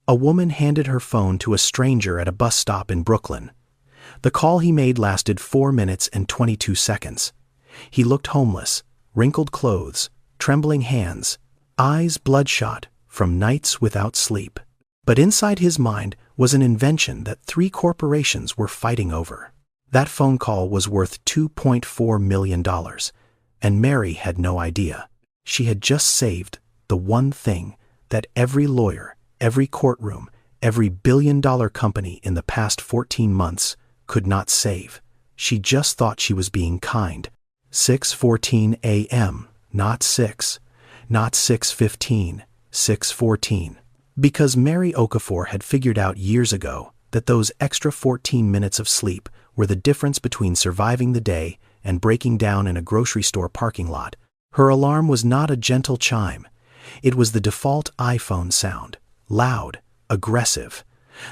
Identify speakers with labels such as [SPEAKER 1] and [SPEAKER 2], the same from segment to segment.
[SPEAKER 1] A woman handed her phone to a stranger at a bus stop in Brooklyn. The call he made lasted 4 minutes and 22 seconds. He looked homeless, wrinkled clothes, trembling hands, eyes bloodshot from nights without sleep. But inside his mind was an invention that 3 corporations were fighting over. That phone call was worth $2.4 million, and Mary had no idea. She had just saved the one thing that every lawyer, every courtroom, every billion-dollar company in the past 14 months could not save. She just thought she was being kind. 6:14 a.m., not 6, not 6:15, 6:14. Because Mary Okafor had figured out years ago that those extra 14 minutes of sleep were the difference between surviving the day and breaking down in a grocery store parking lot. Her alarm was not a gentle chime. It was the default iPhone sound, loud, aggressive,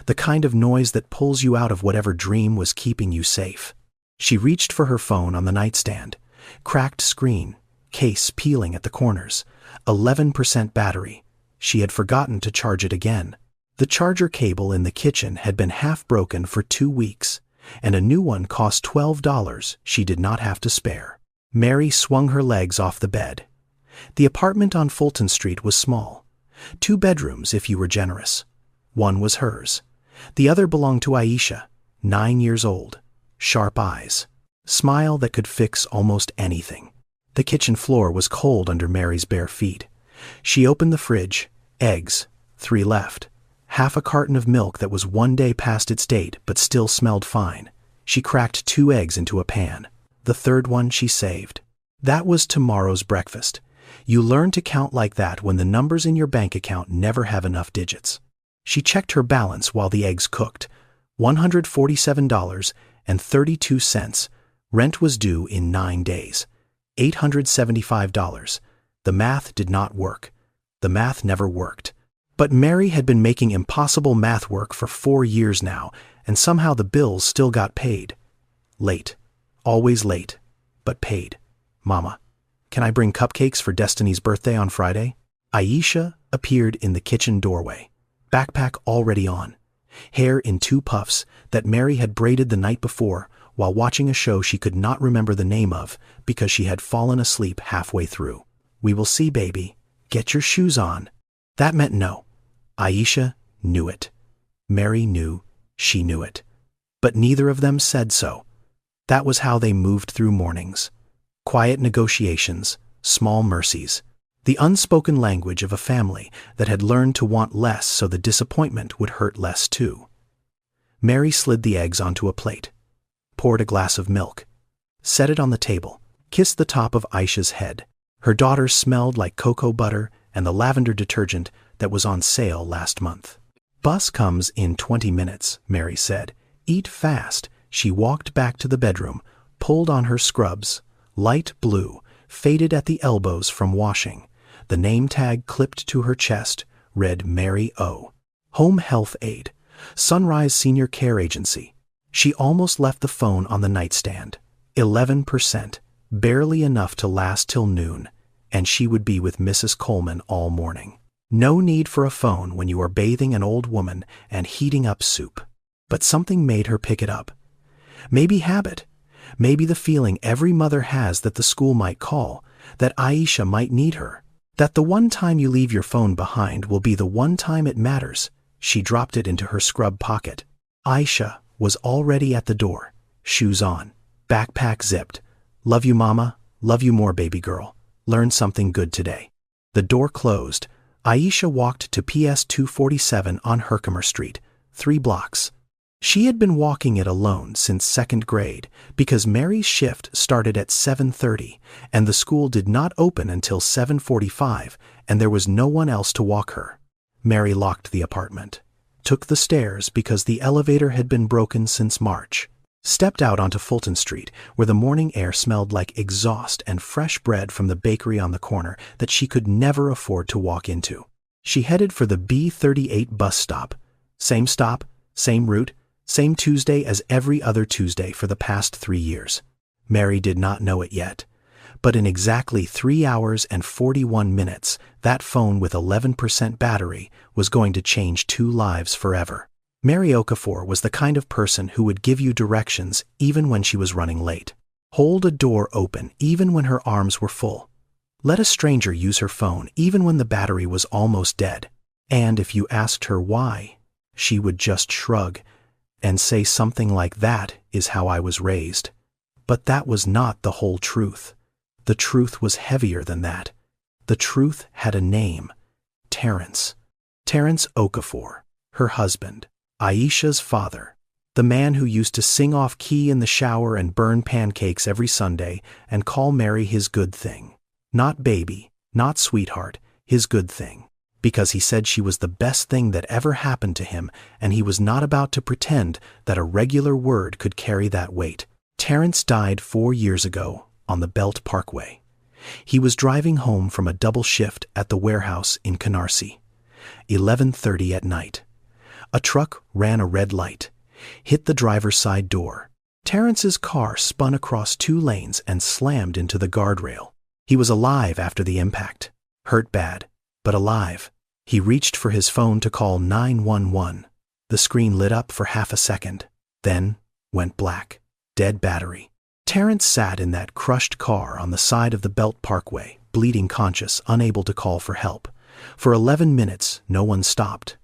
[SPEAKER 1] the kind of noise that pulls you out of whatever dream was keeping you safe. She reached for her phone on the nightstand. Cracked screen, case peeling at the corners, 11% battery. She had forgotten to charge it again. The charger cable in the kitchen had been half broken for 2 weeks, and a new one cost $12 she did not have to spare. Mary swung her legs off the bed. The apartment on Fulton Street was small. 2 bedrooms if you were generous. One was hers. The other belonged to Aisha, 9 years old, sharp eyes, smile that could fix almost anything. The kitchen floor was cold under Mary's bare feet. She opened the fridge. Eggs, 3 left. Half a carton of milk that was 1 day past its date but still smelled fine. She cracked 2 eggs into a pan. The third one she saved. That was tomorrow's breakfast. You learn to count like that when the numbers in your bank account never have enough digits. She checked her balance while the eggs cooked. $147.32. Rent was due in 9 days. $875. The math did not work. The math never worked. But Mary had been making impossible math work for 4 years now, and somehow the bills still got paid. Late. Always late. But paid. Mama, can I bring cupcakes for Destiny's birthday on Friday? Aisha appeared in the kitchen doorway, backpack already on, hair in 2 puffs that Mary had braided the night before while watching a show she could not remember the name of because she had fallen asleep halfway through. We will see, baby. Get your shoes on. That meant no. Aisha knew it. Mary knew she knew it. But neither of them said so. That was how they moved through mornings. Quiet negotiations, small mercies. The unspoken language of a family that had learned to want less so the disappointment would hurt less too. Mary slid the eggs onto a plate, poured a glass of milk, set it on the table, kissed the top of Aisha's head. Her daughter smelled like cocoa butter and the lavender detergent that was on sale last month. Bus comes in 20 minutes, Mary said. Eat fast. She walked back to the bedroom, pulled on her scrubs, light blue, faded at the elbows from washing. The name tag clipped to her chest read Mary O. Home Health Aide, Sunrise Senior Care Agency. She almost left the phone on the nightstand. 11%, barely enough to last till noon, and she would be with Mrs. Coleman all morning. No need for a phone when you are bathing an old woman and heating up soup. But something made her pick it up. Maybe habit. Maybe the feeling every mother has that the school might call, that Aisha might need her, that the one time you leave your phone behind will be the one time it matters. She dropped it into her scrub pocket. Aisha was already at the door, shoes on, backpack zipped. Love you, Mama. Love you more, baby girl. Learn something good today. The door closed. Aisha walked to PS 247 on Herkimer Street, 3 blocks. She had been walking it alone since 2nd grade because Mary's shift started at 7:30 and the school did not open until 7:45 and there was no one else to walk her. Mary locked the apartment, took the stairs because the elevator had been broken since March, stepped out onto Fulton Street where the morning air smelled like exhaust and fresh bread from the bakery on the corner that she could never afford to walk into. She headed for the B38 bus stop. Same stop, same route, same Tuesday as every other Tuesday for the past 3 years. Mary did not know it yet, But in exactly 3 hours and 41 minutes, that phone with 11% battery was going to change 2 lives forever. Mary Okafor was the kind of person who would give you directions even when she was running late. Hold a door open even when her arms were full. Let a stranger use her phone even when the battery was almost dead. And if you asked her why, she would just shrug and say something like, "That is how I was raised." But that was not the whole truth. The truth was heavier than that. The truth had a name: Terrence. Terrence Okafor, her husband, Aisha's father, the man who used to sing off key in the shower and burn pancakes every Sunday and call Mary his good thing. Not baby, not sweetheart, his good thing. Because he said she was the best thing that ever happened to him, and he was not about to pretend that a regular word could carry that weight. Terrence died 4 years ago on the Belt Parkway. He was driving home from a double shift at the warehouse in Canarsie. 11:30 at night. A truck ran a red light, hit the driver's side door. Terrence's car spun across 2 lanes and slammed into the guardrail. He was alive after the impact. Hurt bad, but alive. He reached for his phone to call 911. The screen lit up for half a second, then went black. Dead battery. Terrence sat in that crushed car on the side of the Belt Parkway, bleeding conscious, unable to call for help. For 11 minutes, no one stopped.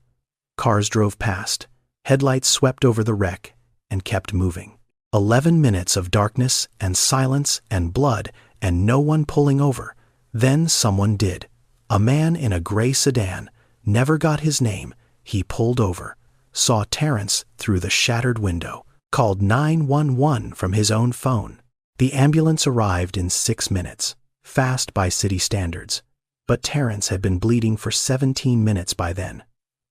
[SPEAKER 1] Cars drove past. Headlights swept over the wreck and kept moving. 11 minutes of darkness and silence and blood and no one pulling over. Then someone did. A man in a gray sedan, never got his name. He pulled over, saw Terrence through the shattered window, called 911 from his own phone. The ambulance arrived in 6 minutes, fast by city standards. But Terrence had been bleeding for 17 minutes by then.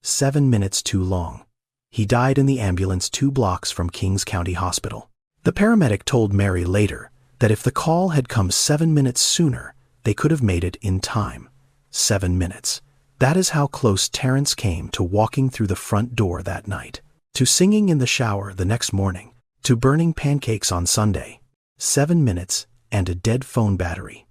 [SPEAKER 1] 7 minutes too long. He died in the ambulance 2 blocks from Kings County Hospital. The paramedic told Mary later that if the call had come 7 minutes sooner, they could have made it in time. 7 minutes. That is how close Terrence came to walking through the front door that night, to singing in the shower the next morning, to burning pancakes on Sunday. 7 minutes and a dead phone battery.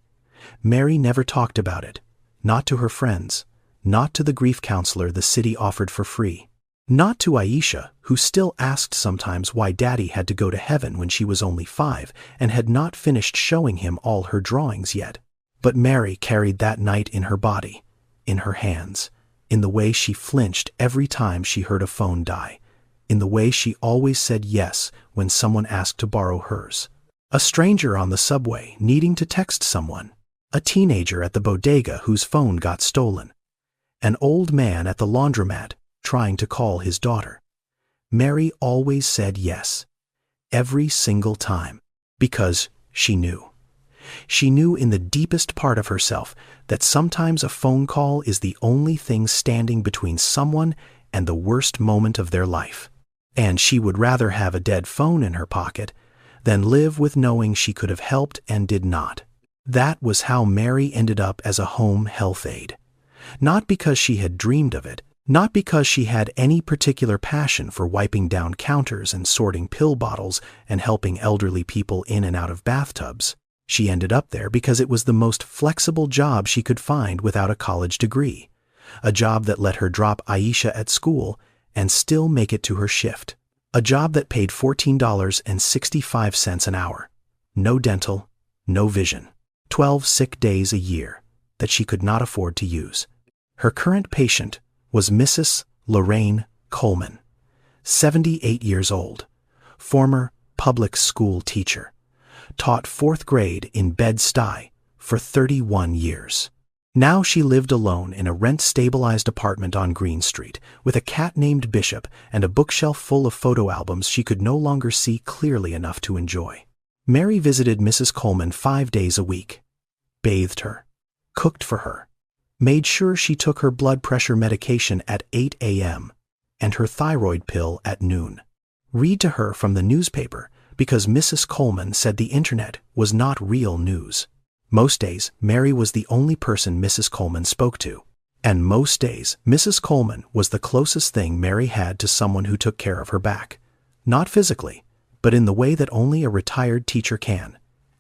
[SPEAKER 1] Mary never talked about it, not to her friends, not to the grief counselor the city offered for free, not to Aisha, who still asked sometimes why Daddy had to go to heaven when she was only 5 and had not finished showing him all her drawings yet. But Mary carried that night in her body, in her hands, in the way she flinched every time she heard a phone die, in the way she always said yes when someone asked to borrow hers. A stranger on the subway needing to text someone, a teenager at the bodega whose phone got stolen, an old man at the laundromat trying to call his daughter. Mary always said yes, every single time, because she knew. She knew in the deepest part of herself that sometimes a phone call is the only thing standing between someone and the worst moment of their life. And she would rather have a dead phone in her pocket than live with knowing she could have helped and did not. That was how Mary ended up as a home health aide. Not because she had dreamed of it, not because she had any particular passion for wiping down counters and sorting pill bottles and helping elderly people in and out of bathtubs. She ended up there because it was the most flexible job she could find without a college degree, a job that let her drop Aisha at school and still make it to her shift, a job that paid $14.65 an hour, no dental, no vision, 12 sick days a year that she could not afford to use. Her current patient was Mrs. Lorraine Coleman, 78 years old, former public school teacher. Taught 4th grade in Bed-Stuy for 31 years. Now she lived alone in a rent-stabilized apartment on Green Street with a cat named Bishop and a bookshelf full of photo albums she could no longer see clearly enough to enjoy. Mary visited Mrs. Coleman 5 days a week, bathed her, cooked for her, made sure she took her blood pressure medication at 8 a.m. and her thyroid pill at noon. Read to her from the newspaper because Mrs. Coleman said the internet was not real news. Most days, Mary was the only person Mrs. Coleman spoke to. And most days, Mrs. Coleman was the closest thing Mary had to someone who took care of her back. Not physically, but in the way that only a retired teacher can.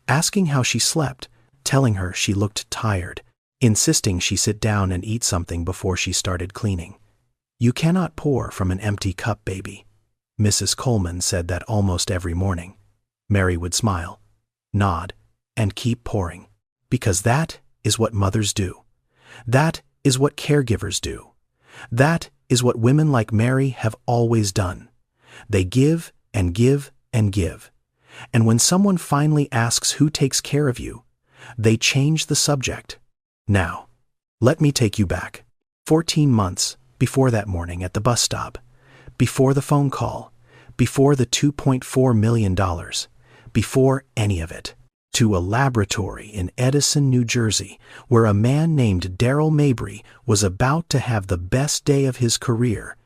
[SPEAKER 1] Asking how she slept, telling her she looked tired, insisting she sit down and eat something before she started cleaning. "You cannot pour from an empty cup, baby." Mrs. Coleman said that almost every morning. Mary would smile, nod, and keep pouring. Because that is what mothers do. That is what caregivers do. That is what women like Mary have always done. They give and give and give. And when someone finally asks who takes care of you, they change the subject. Now, let me take you back. 14 months before that morning at the bus stop, before the phone call, before the $2.4 million, before any of it, to a laboratory in Edison, New Jersey, where a man named Darrell Mabry was about to have the best day of his career,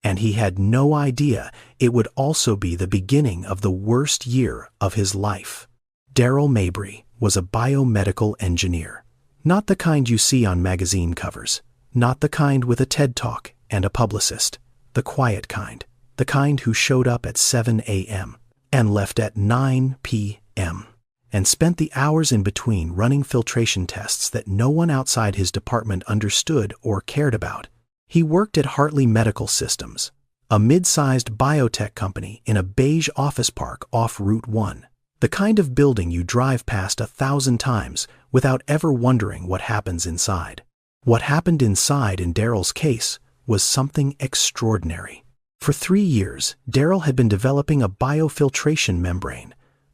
[SPEAKER 1] and he had no idea it would also be the beginning of the worst year of his life. Darrell Mabry was a biomedical engineer. Not the kind you see on magazine covers, not the kind with a TED Talk and a publicist, the quiet kind, the kind who showed up at 7 a.m. and left at 9 p.m. and spent the hours in between running filtration tests that no one outside his department understood or cared about. He worked at Hartley Medical Systems, a mid-sized biotech company in a beige office park off Route 1, the kind of building you drive past 1,000 times without ever wondering what happens inside. What happened inside in Darrell's case was something extraordinary. For 3 years, Darrell had been developing a biofiltration membrane,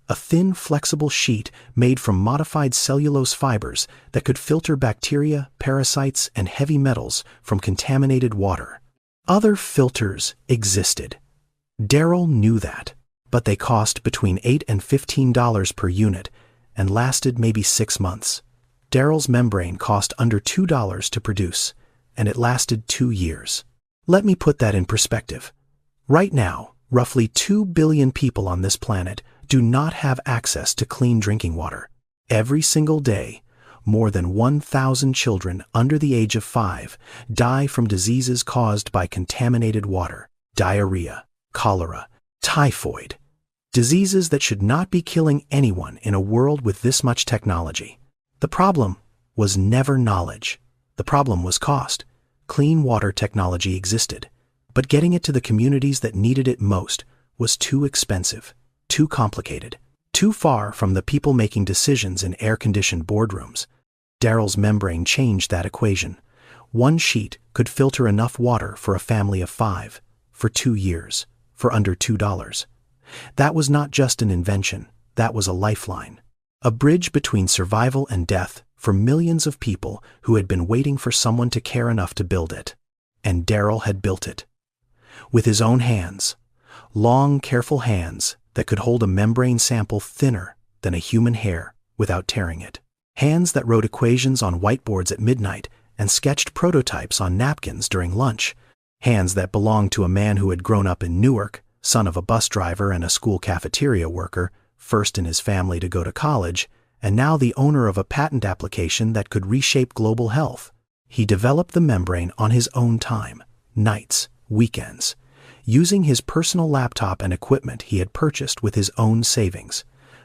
[SPEAKER 1] a thin, flexible sheet made from modified cellulose fibers that could filter bacteria, parasites, and heavy metals from contaminated water. Other filters existed. Darrell knew that, but they cost between $8 and $15 per unit and lasted maybe 6 months. Darrell's membrane cost under $2 to produce, and it lasted 2 years. Let me put that in perspective. Right now, roughly 2 billion people on this planet do not have access to clean drinking water. Every single day, more than 1,000 children under the age of 5 die from diseases caused by contaminated water, diarrhea, cholera, typhoid, diseases that should not be killing anyone in a world with this much technology. The problem was never knowledge. The problem was cost. Clean water technology existed, but getting it to the communities that needed it most was too expensive, too complicated, too far from the people making decisions in air-conditioned boardrooms. Darrell's membrane changed that equation. One sheet could filter enough water for a family of 5, for 2 years, for under $2. That was not just an invention, that was a lifeline. A bridge between survival and death for millions of people who had been waiting for someone to care enough to build it. And Darrell had built it. With his own hands. Long, careful hands that could hold a membrane sample thinner than a human hair without tearing it. Hands that wrote equations on whiteboards at midnight and sketched prototypes on napkins during lunch. Hands that belonged to a man who had grown up in Newark, son of a bus driver and a school cafeteria worker, first in his family to go to college, and now the owner of a patent application that could reshape global health. He developed the membrane on his own time, nights, weekends, using his personal laptop and equipment he had purchased with his own savings.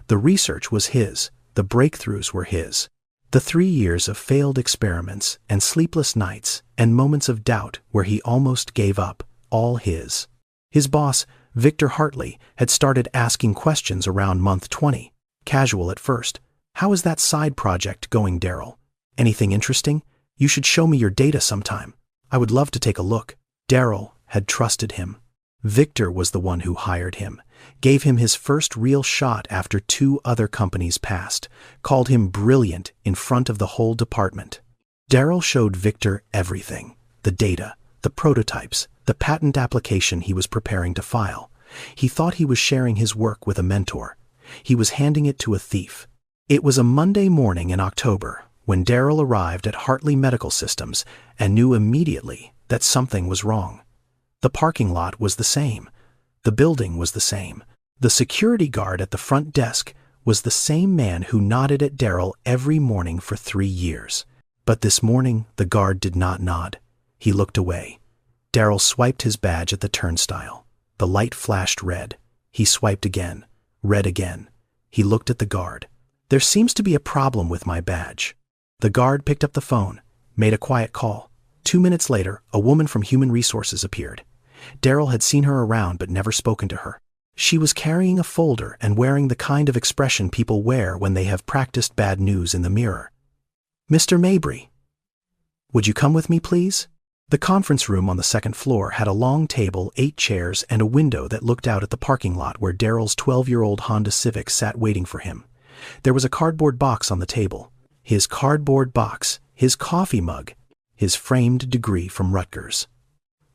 [SPEAKER 1] The research was his, the breakthroughs were his. The 3 years of failed experiments and sleepless nights and moments of doubt where he almost gave up, all his. His boss, Victor Hartley, had started asking questions around month 20, casual at first. "How is that side project going, Darrell? Anything interesting? You should show me your data sometime. I would love to take a look." Darrell had trusted him. Victor was the one who hired him, gave him his first real shot after 2 other companies passed, called him brilliant in front of the whole department. Darrell showed Victor everything, the data, the prototypes, the patent application he was preparing to file. He thought he was sharing his work with a mentor. He was handing it to a thief. It was a Monday morning in October when Darrell arrived at Hartley Medical Systems and knew immediately that something was wrong. The parking lot was the same. The building was the same. The security guard at the front desk was the same man who nodded at Darrell every morning for 3 years. But this morning, the guard did not nod. He looked away. Darrell swiped his badge at the turnstile. The light flashed red. He swiped again, red again. He looked at the guard. "There seems to be a problem with my badge." The guard picked up the phone, made a quiet call. 2 minutes later, a woman from Human Resources appeared. Daryl had seen her around but never spoken to her. She was carrying a folder and wearing the kind of expression people wear when they have practiced bad news in the mirror. "Mr. Mabry, would you come with me, please?" The conference room on the second floor had a long table, 8 chairs, and a window that looked out at the parking lot where Daryl's 12-year-old Honda Civic sat waiting for him. There was a cardboard box on the table. His cardboard box, his coffee mug, his framed degree from Rutgers.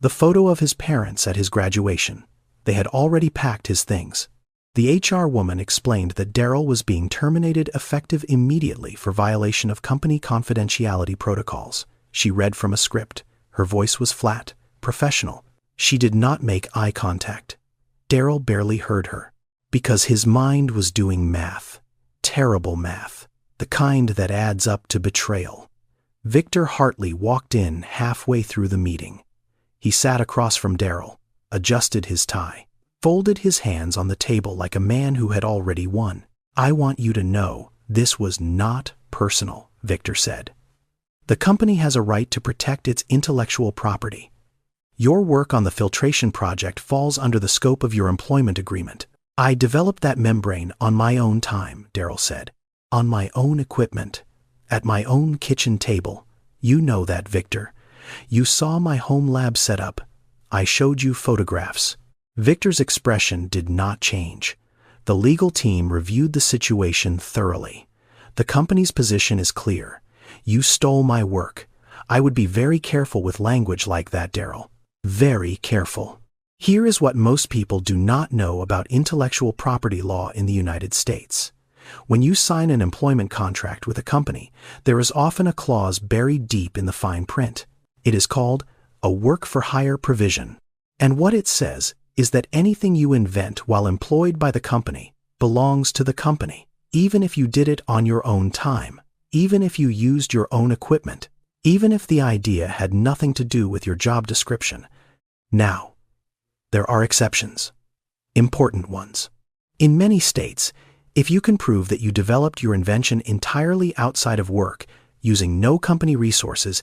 [SPEAKER 1] The photo of his parents at his graduation. They had already packed his things. The HR woman explained that Daryl was being terminated effective immediately for violation of company confidentiality protocols. She read from a script. Her voice was flat, professional. She did not make eye contact. Daryl barely heard her, because his mind was doing math. Terrible math. The kind that adds up to betrayal. Victor Hartley walked in halfway through the meeting. He sat across from Daryl, adjusted his tie, folded his hands on the table like a man who had already won. "I want you to know this was not personal," Victor said. "The company has a right to protect its intellectual property. Your work on the filtration project falls under the scope of your employment agreement. I developed that membrane on my own time," Daryl said. "On my own equipment. At my own kitchen table. You know that, Victor. You saw my home lab setup. I showed you photographs." Victor's expression did not change. The legal team reviewed the situation thoroughly. "The company's position is clear. You stole my work. I would be very careful with language like that, Daryl. Very careful. Here is what most people do not know about intellectual property law in the United States. When you sign an employment contract with a company, there is often a clause buried deep in the fine print. It is called a work-for-hire provision. And what it says is that anything you invent while employed by the company belongs to the company, even if you did it on your own time, even if you used your own equipment, even if the idea had nothing to do with your job description. Now, there are exceptions. Important ones. In many states, if you can prove that you developed your invention entirely outside of work, using no company resources,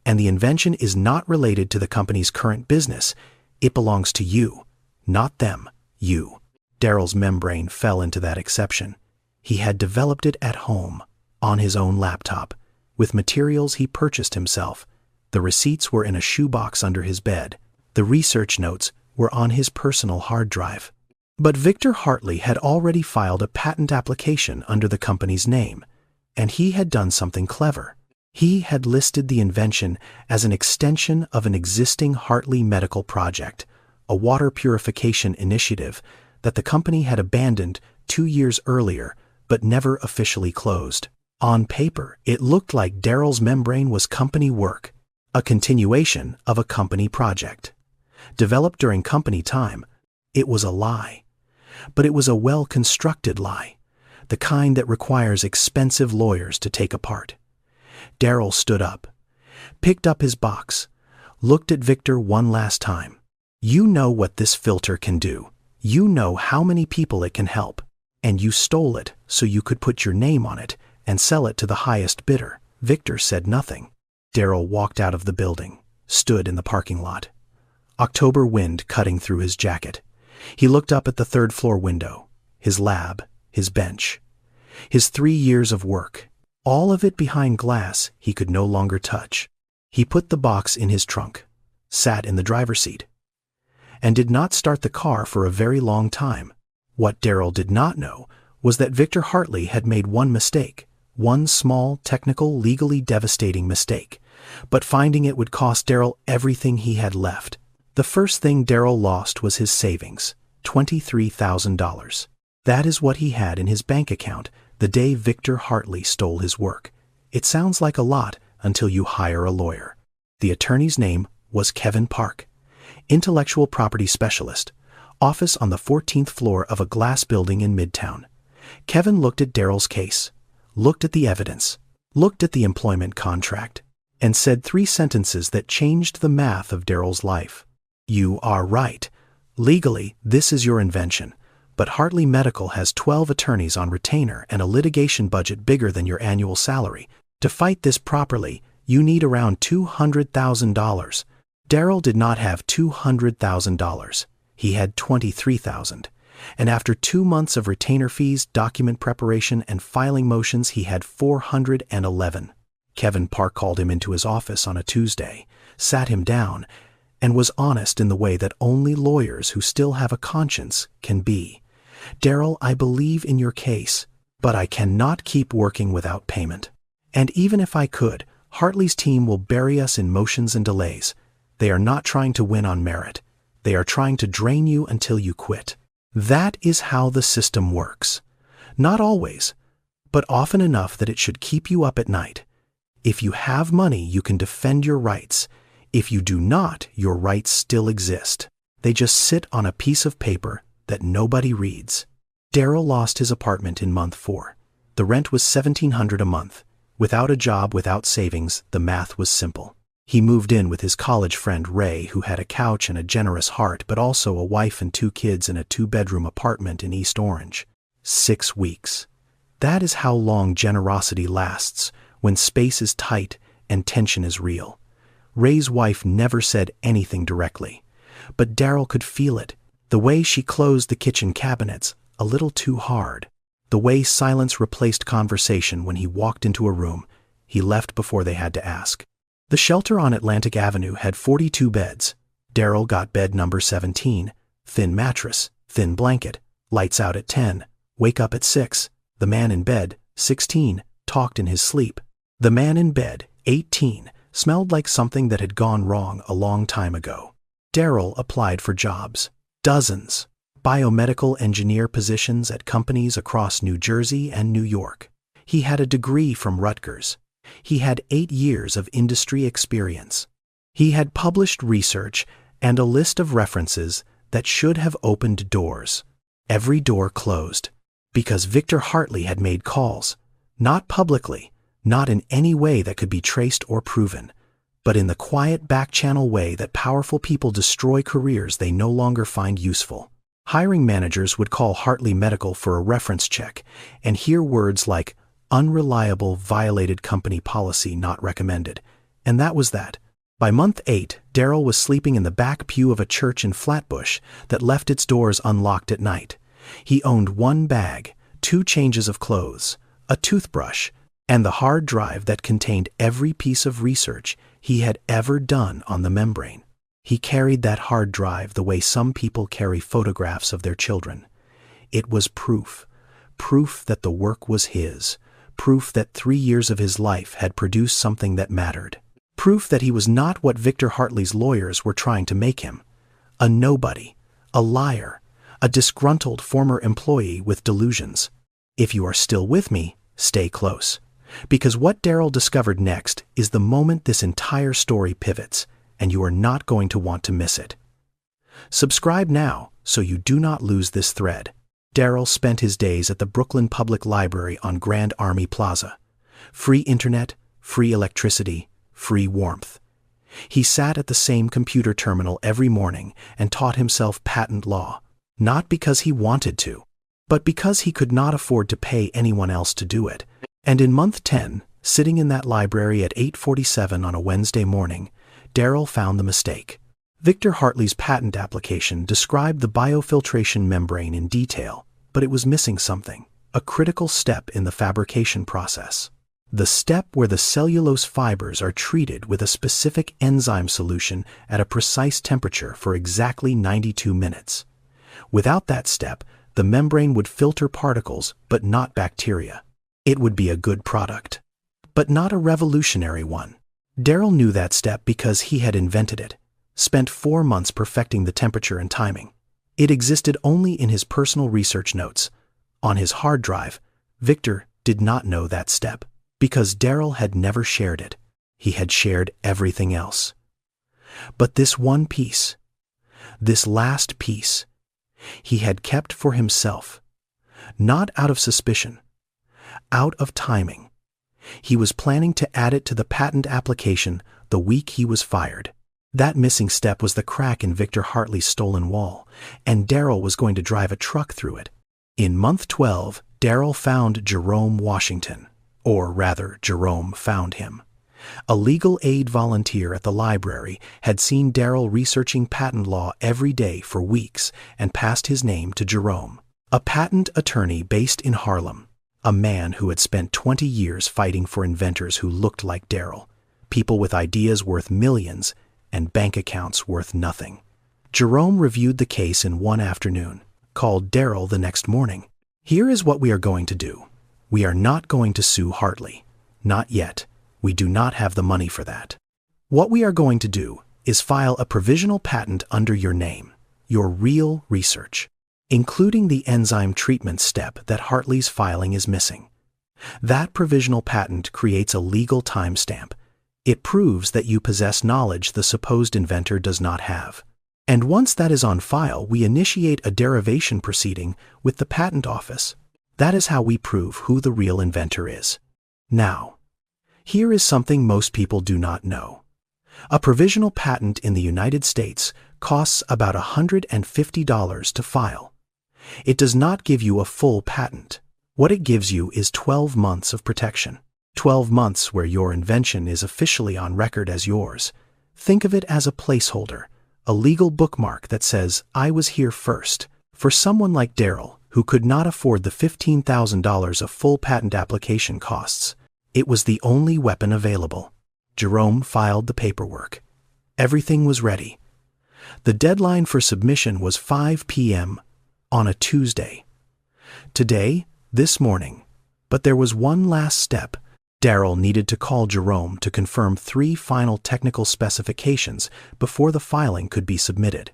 [SPEAKER 1] and the invention is not related to the company's current business, it belongs to you, not them, you. Daryl's membrane fell into that exception. He had developed it at home, on his own laptop, with materials he purchased himself. The receipts were in a shoebox under his bed. The research notes were on his personal hard drive. But Victor Hartley had already filed a patent application under the company's name, and he had done something clever. He had listed the invention as an extension of an existing Hartley medical project, a water purification initiative that the company had abandoned 2 years earlier but never officially closed. On paper, it looked like Daryl's membrane was company work, a continuation of a company project. Developed during company time, it was a lie. But it was a well-constructed lie, the kind that requires expensive lawyers to take apart. Daryl stood up, picked up his box, looked at Victor one last time. "You know what this filter can do. You know how many people it can help. And you stole it so you could put your name on it and sell it to the highest bidder." Victor said nothing. Daryl walked out of the building, stood in the parking lot. October wind cutting through his jacket. He looked up at the third-floor window, his lab, his bench, his 3 years of work. All of it behind glass he could no longer touch. He put the box in his trunk, sat in the driver's seat, and did not start the car for a very long time. What Daryl did not know was that Victor Hartley had made one mistake, one small, technical, legally devastating mistake, but finding it would cost Daryl everything he had left. The first thing Daryl lost was his savings, $23,000. That is what he had in his bank account the day Victor Hartley stole his work. It sounds like a lot until you hire a lawyer. The attorney's name was Kevin Park, intellectual property specialist, office on the 14th floor of a glass building in Midtown. Kevin looked at Daryl's case, looked at the evidence, looked at the employment contract, and said 3 sentences that changed the math of Daryl's life. "You are right. Legally, this is your invention, But Hartley Medical has 12 attorneys on retainer and a litigation budget bigger than your annual salary. To fight this properly, you need around $200,000. Daryl did not have $200,000. He had $23,000. And after 2 months of retainer fees, document preparation, and filing motions, he had $411. Kevin Park called him into his office on a Tuesday, sat him down, and was honest in the way that only lawyers who still have a conscience can be. Daryl, I believe in your case, but I cannot keep working without payment. And even if I could, Hartley's team will bury us in motions and delays. They are not trying to win on merit. They are trying to drain you until you quit. That is how the system works. Not always, but often enough that it should keep you up at night. If you have money, you can defend your rights. If you do not, your rights still exist. They just sit on a piece of paper that nobody reads. Daryl lost his apartment in month 4. The rent was $1,700 a month. Without a job, without savings, the math was simple. He moved in with his college friend Ray, who had a couch and a generous heart, but also a wife and 2 kids in a 2-bedroom apartment in East Orange. 6 weeks. That is how long generosity lasts, when space is tight and tension is real. Ray's wife never said anything directly, but Daryl could feel it. The way she closed the kitchen cabinets, a little too hard. The way silence replaced conversation when he walked into a room. He left before they had to ask. The shelter on Atlantic Avenue had 42 beds. Daryl got bed number 17, thin mattress, thin blanket, lights out at 10, wake up at 6. The man in bed, 16, talked in his sleep. The man in bed, 18, smelled like something that had gone wrong a long time ago. Daryl applied for jobs. Dozens. Biomedical engineer positions at companies across New Jersey and New York. He had a degree from Rutgers. He had 8 years of industry experience. He had published research and a list of references that should have opened doors. Every door closed, because Victor Hartley had made calls, not publicly, not in any way that could be traced or proven, but in the quiet back-channel way that powerful people destroy careers they no longer find useful. Hiring managers would call Hartley Medical for a reference check and hear words like unreliable, violated company policy, not recommended. And that was that. By month 8, Daryl was sleeping in the back pew of a church in Flatbush that left its doors unlocked at night. He owned 1 bag, 2 changes of clothes, a toothbrush, and the hard drive that contained every piece of research he had ever done on the membrane. He carried that hard drive the way some people carry photographs of their children. It was proof that the work was his, proof that 3 years of his life had produced something that mattered, proof that he was not what Victor Hartley's lawyers were trying to make him, a nobody, a liar, a disgruntled former employee with delusions. If you are still with me, stay close. Because what Daryl discovered next is the moment this entire story pivots, and you are not going to want to miss it. Subscribe now so you do not lose this thread. Daryl spent his days at the Brooklyn Public Library on Grand Army Plaza. Free internet, free electricity, free warmth. He sat at the same computer terminal every morning and taught himself patent law, not because he wanted to, but because he could not afford to pay anyone else to do it. And in month 10, sitting in that library at 8:47 on a Wednesday morning, Daryl found the mistake. Victor Hartley's patent application described the biofiltration membrane in detail, but it was missing something, a critical step in the fabrication process. The step where the cellulose fibers are treated with a specific enzyme solution at a precise temperature for exactly 92 minutes. Without that step, the membrane would filter particles, but not bacteria. It would be a good product, but not a revolutionary one. Daryl knew that step because he had invented it, spent 4 months perfecting the temperature and timing. It existed only in his personal research notes. On his hard drive, Victor did not know that step, because Daryl had never shared it. He had shared everything else. But this one piece, this last piece, he had kept for himself, not out of suspicion, out of timing. He was planning to add it to the patent application the week he was fired. That missing step was the crack in Victor Hartley's stolen wall, and Darryl was going to drive a truck through it. In month 12, Darryl found Jerome Washington, or rather, Jerome found him. A legal aid volunteer at the library had seen Darryl researching patent law every day for weeks and passed his name to Jerome, a patent attorney based in Harlem, a man who had spent 20 years fighting for inventors who looked like Darryl, people with ideas worth millions and bank accounts worth nothing. Jerome reviewed the case in one afternoon, called Darryl the next morning. "Here is what we are going to do. We are not going to sue Hartley. Not yet. We do not have the money for that. What we are going to do is file a provisional patent under your name, your real research, including the enzyme treatment step that Hartley's filing is missing. That provisional patent creates a legal timestamp. It proves that you possess knowledge the supposed inventor does not have. And once that is on file, we initiate a derivation proceeding with the patent office. That is how we prove who the real inventor is. Now, here is something most people do not know. A provisional patent in the United States costs about $150 to file. It does not give you a full patent. What it gives you is 12 months of protection. 12 months where your invention is officially on record as yours. Think of it as a placeholder, a legal bookmark that says, "I was here first." For someone like Darryl, who could not afford the $15,000 of full patent application costs, it was the only weapon available. Jerome filed the paperwork. Everything was ready. The deadline for submission was 5 p.m. on a Tuesday. Today, this morning. But there was one last step. Darryl needed to call Jerome to confirm 3 final technical specifications before the filing could be submitted.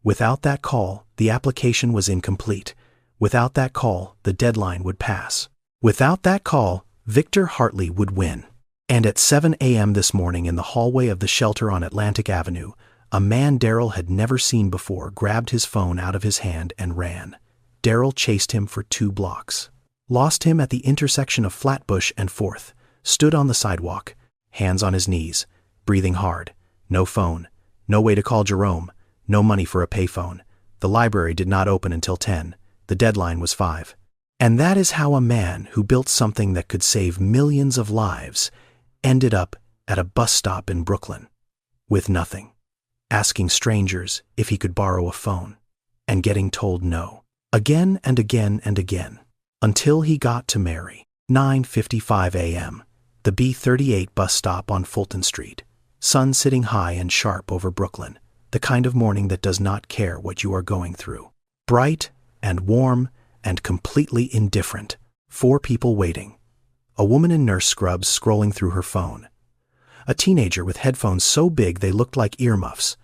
[SPEAKER 1] Without that call, the application was incomplete. Without that call, the deadline would pass. Without that call, Victor Hartley would win. And at 7 a.m. this morning in the hallway of the shelter on Atlantic Avenue, a man Darryl had never seen before grabbed his phone out of his hand and ran. Darryl chased him for 2 blocks. Lost him at the intersection of Flatbush and 4th, stood on the sidewalk, hands on his knees, breathing hard. No phone, no way to call Jerome, no money for a payphone. The library did not open until 10. The deadline was 5. And that is how a man who built something that could save millions of lives ended up at a bus stop in Brooklyn, with nothing, asking strangers if he could borrow a phone, and getting told no, again and again and again, until he got to Mary. 9:55 a.m., the B38 bus stop on Fulton Street, sun sitting high and sharp over Brooklyn, the kind of morning that does not care what you are going through. Bright and warm and completely indifferent. 4 people waiting. A woman in nurse scrubs scrolling through her phone. A teenager with headphones so big they looked like earmuffs.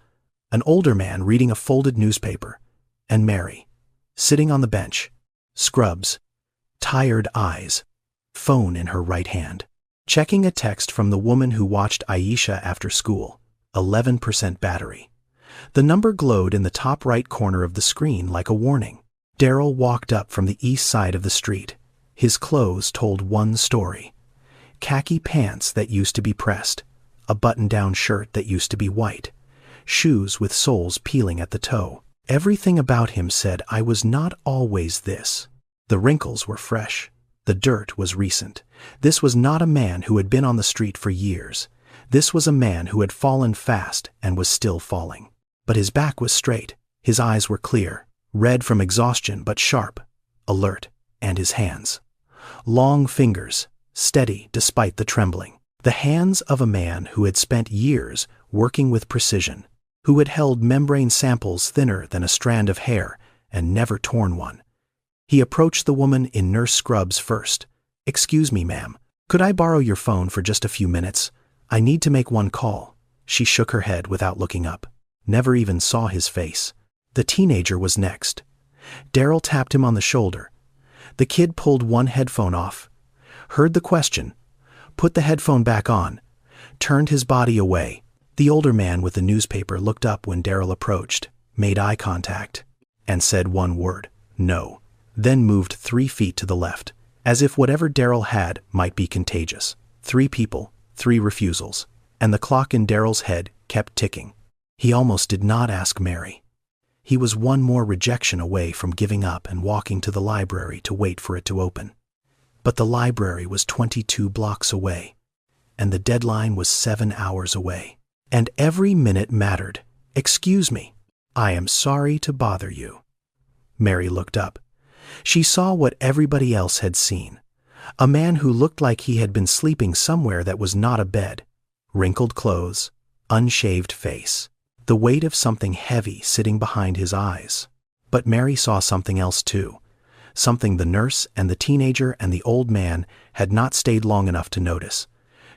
[SPEAKER 1] An older man reading a folded newspaper. And Mary, sitting on the bench. Scrubs. Tired eyes. Phone in her right hand. Checking a text from the woman who watched Aisha after school. 11% battery. The number glowed in the top right corner of the screen like a warning. Darryl walked up from the east side of the street. His clothes told one story. Khaki pants that used to be pressed, a button-down shirt that used to be white, shoes with soles peeling at the toe. Everything about him said, "I was not always this." The wrinkles were fresh. The dirt was recent. This was not a man who had been on the street for years. This was a man who had fallen fast and was still falling. But his back was straight. His eyes were clear. Red from exhaustion but sharp, alert, and his hands. Long fingers, steady despite the trembling. The hands of a man who had spent years working with precision, who had held membrane samples thinner than a strand of hair and never torn one. He approached the woman in nurse scrubs first. "Excuse me, ma'am, could I borrow your phone for just a few minutes? I need to make one call." She shook her head without looking up, never even saw his face. The teenager was next. Darryl tapped him on the shoulder. The kid pulled one headphone off, heard the question, put the headphone back on, turned his body away. The older man with the newspaper looked up when Darryl approached, made eye contact, and said one word, "No," then moved 3 feet to the left, as if whatever Darryl had might be contagious. 3 people, 3 refusals, and the clock in Darryl's head kept ticking. He almost did not ask Mary. He was one more rejection away from giving up and walking to the library to wait for it to open. But the library was 22 blocks away, and the deadline was 7 hours away. And every minute mattered. "Excuse me, I am sorry to bother you." Mary looked up. She saw what everybody else had seen. A man who looked like he had been sleeping somewhere that was not a bed. Wrinkled clothes, unshaved face, the weight of something heavy sitting behind his eyes. But Mary saw something else too, something the nurse and the teenager and the old man had not stayed long enough to notice.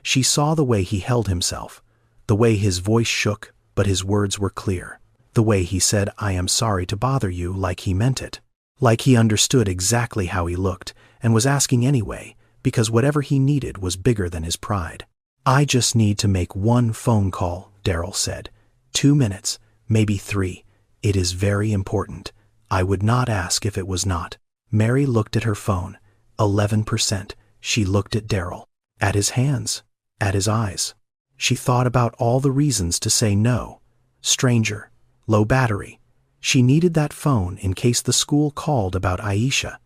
[SPEAKER 1] She saw the way he held himself, the way his voice shook but his words were clear, the way he said, "I am sorry to bother you," like he meant it, like he understood exactly how he looked and was asking anyway, because whatever he needed was bigger than his pride. "I just need to make one phone call," Daryl said. 2 minutes, maybe 3. "It is very important. I would not ask if it was not." Mary looked at her phone. 11%. She looked at Daryl, at his hands, at his eyes. She thought about all the reasons to say no. Stranger, low battery. She needed that phone in case the school called about Aisha.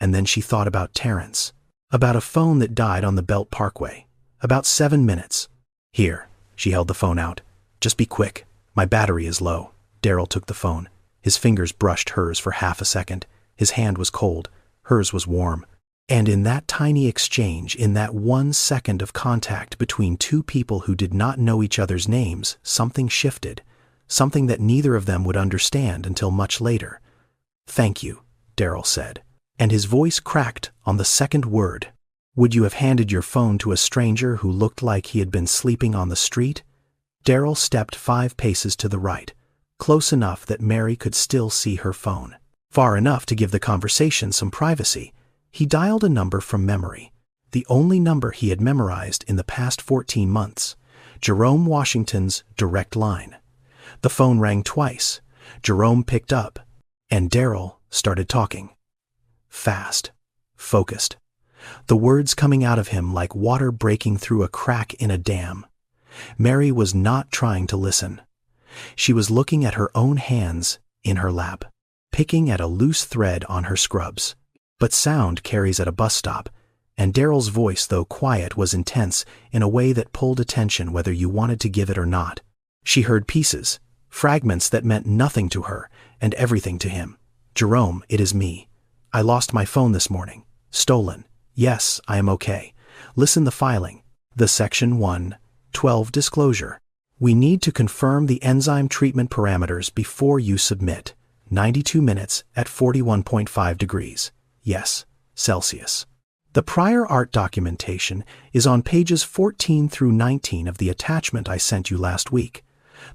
[SPEAKER 1] And then she thought about Terrence, about a phone that died on the Belt Parkway. About 7 minutes. "Here," she held the phone out. "Just be quick. My battery is low." Daryl took the phone. His fingers brushed hers for half a second. His hand was cold. Hers was warm. And in that tiny exchange, in that 1 second of contact between two people who did not know each other's names, something shifted, something that neither of them would understand until much later. "Thank you," Daryl said, and his voice cracked on the second word. "Would you have handed your phone to a stranger who looked like he had been sleeping on the street?" Daryl stepped 5 paces to the right, close enough that Mary could still see her phone, far enough to give the conversation some privacy. He dialed a number from memory, the only number he had memorized in the past 14 months, Jerome Washington's direct line. The phone rang twice. Jerome picked up, and Daryl started talking. Fast, focused, the words coming out of him like water breaking through a crack in a dam. Mary was not trying to listen. She was looking at her own hands in her lap, picking at a loose thread on her scrubs. But sound carries at a bus stop, and Daryl's voice, though quiet, was intense in a way that pulled attention whether you wanted to give it or not. She heard pieces, fragments that meant nothing to her and everything to him. "Jerome, it is me. I lost my phone this morning. Stolen. Yes, I am okay. Listen the filing. The Section 112 disclosure. We need to confirm the enzyme treatment parameters before you submit. 92 minutes at 41.5 degrees. Yes, Celsius." The prior art documentation is on pages 14 through 19 of the attachment I sent you last week.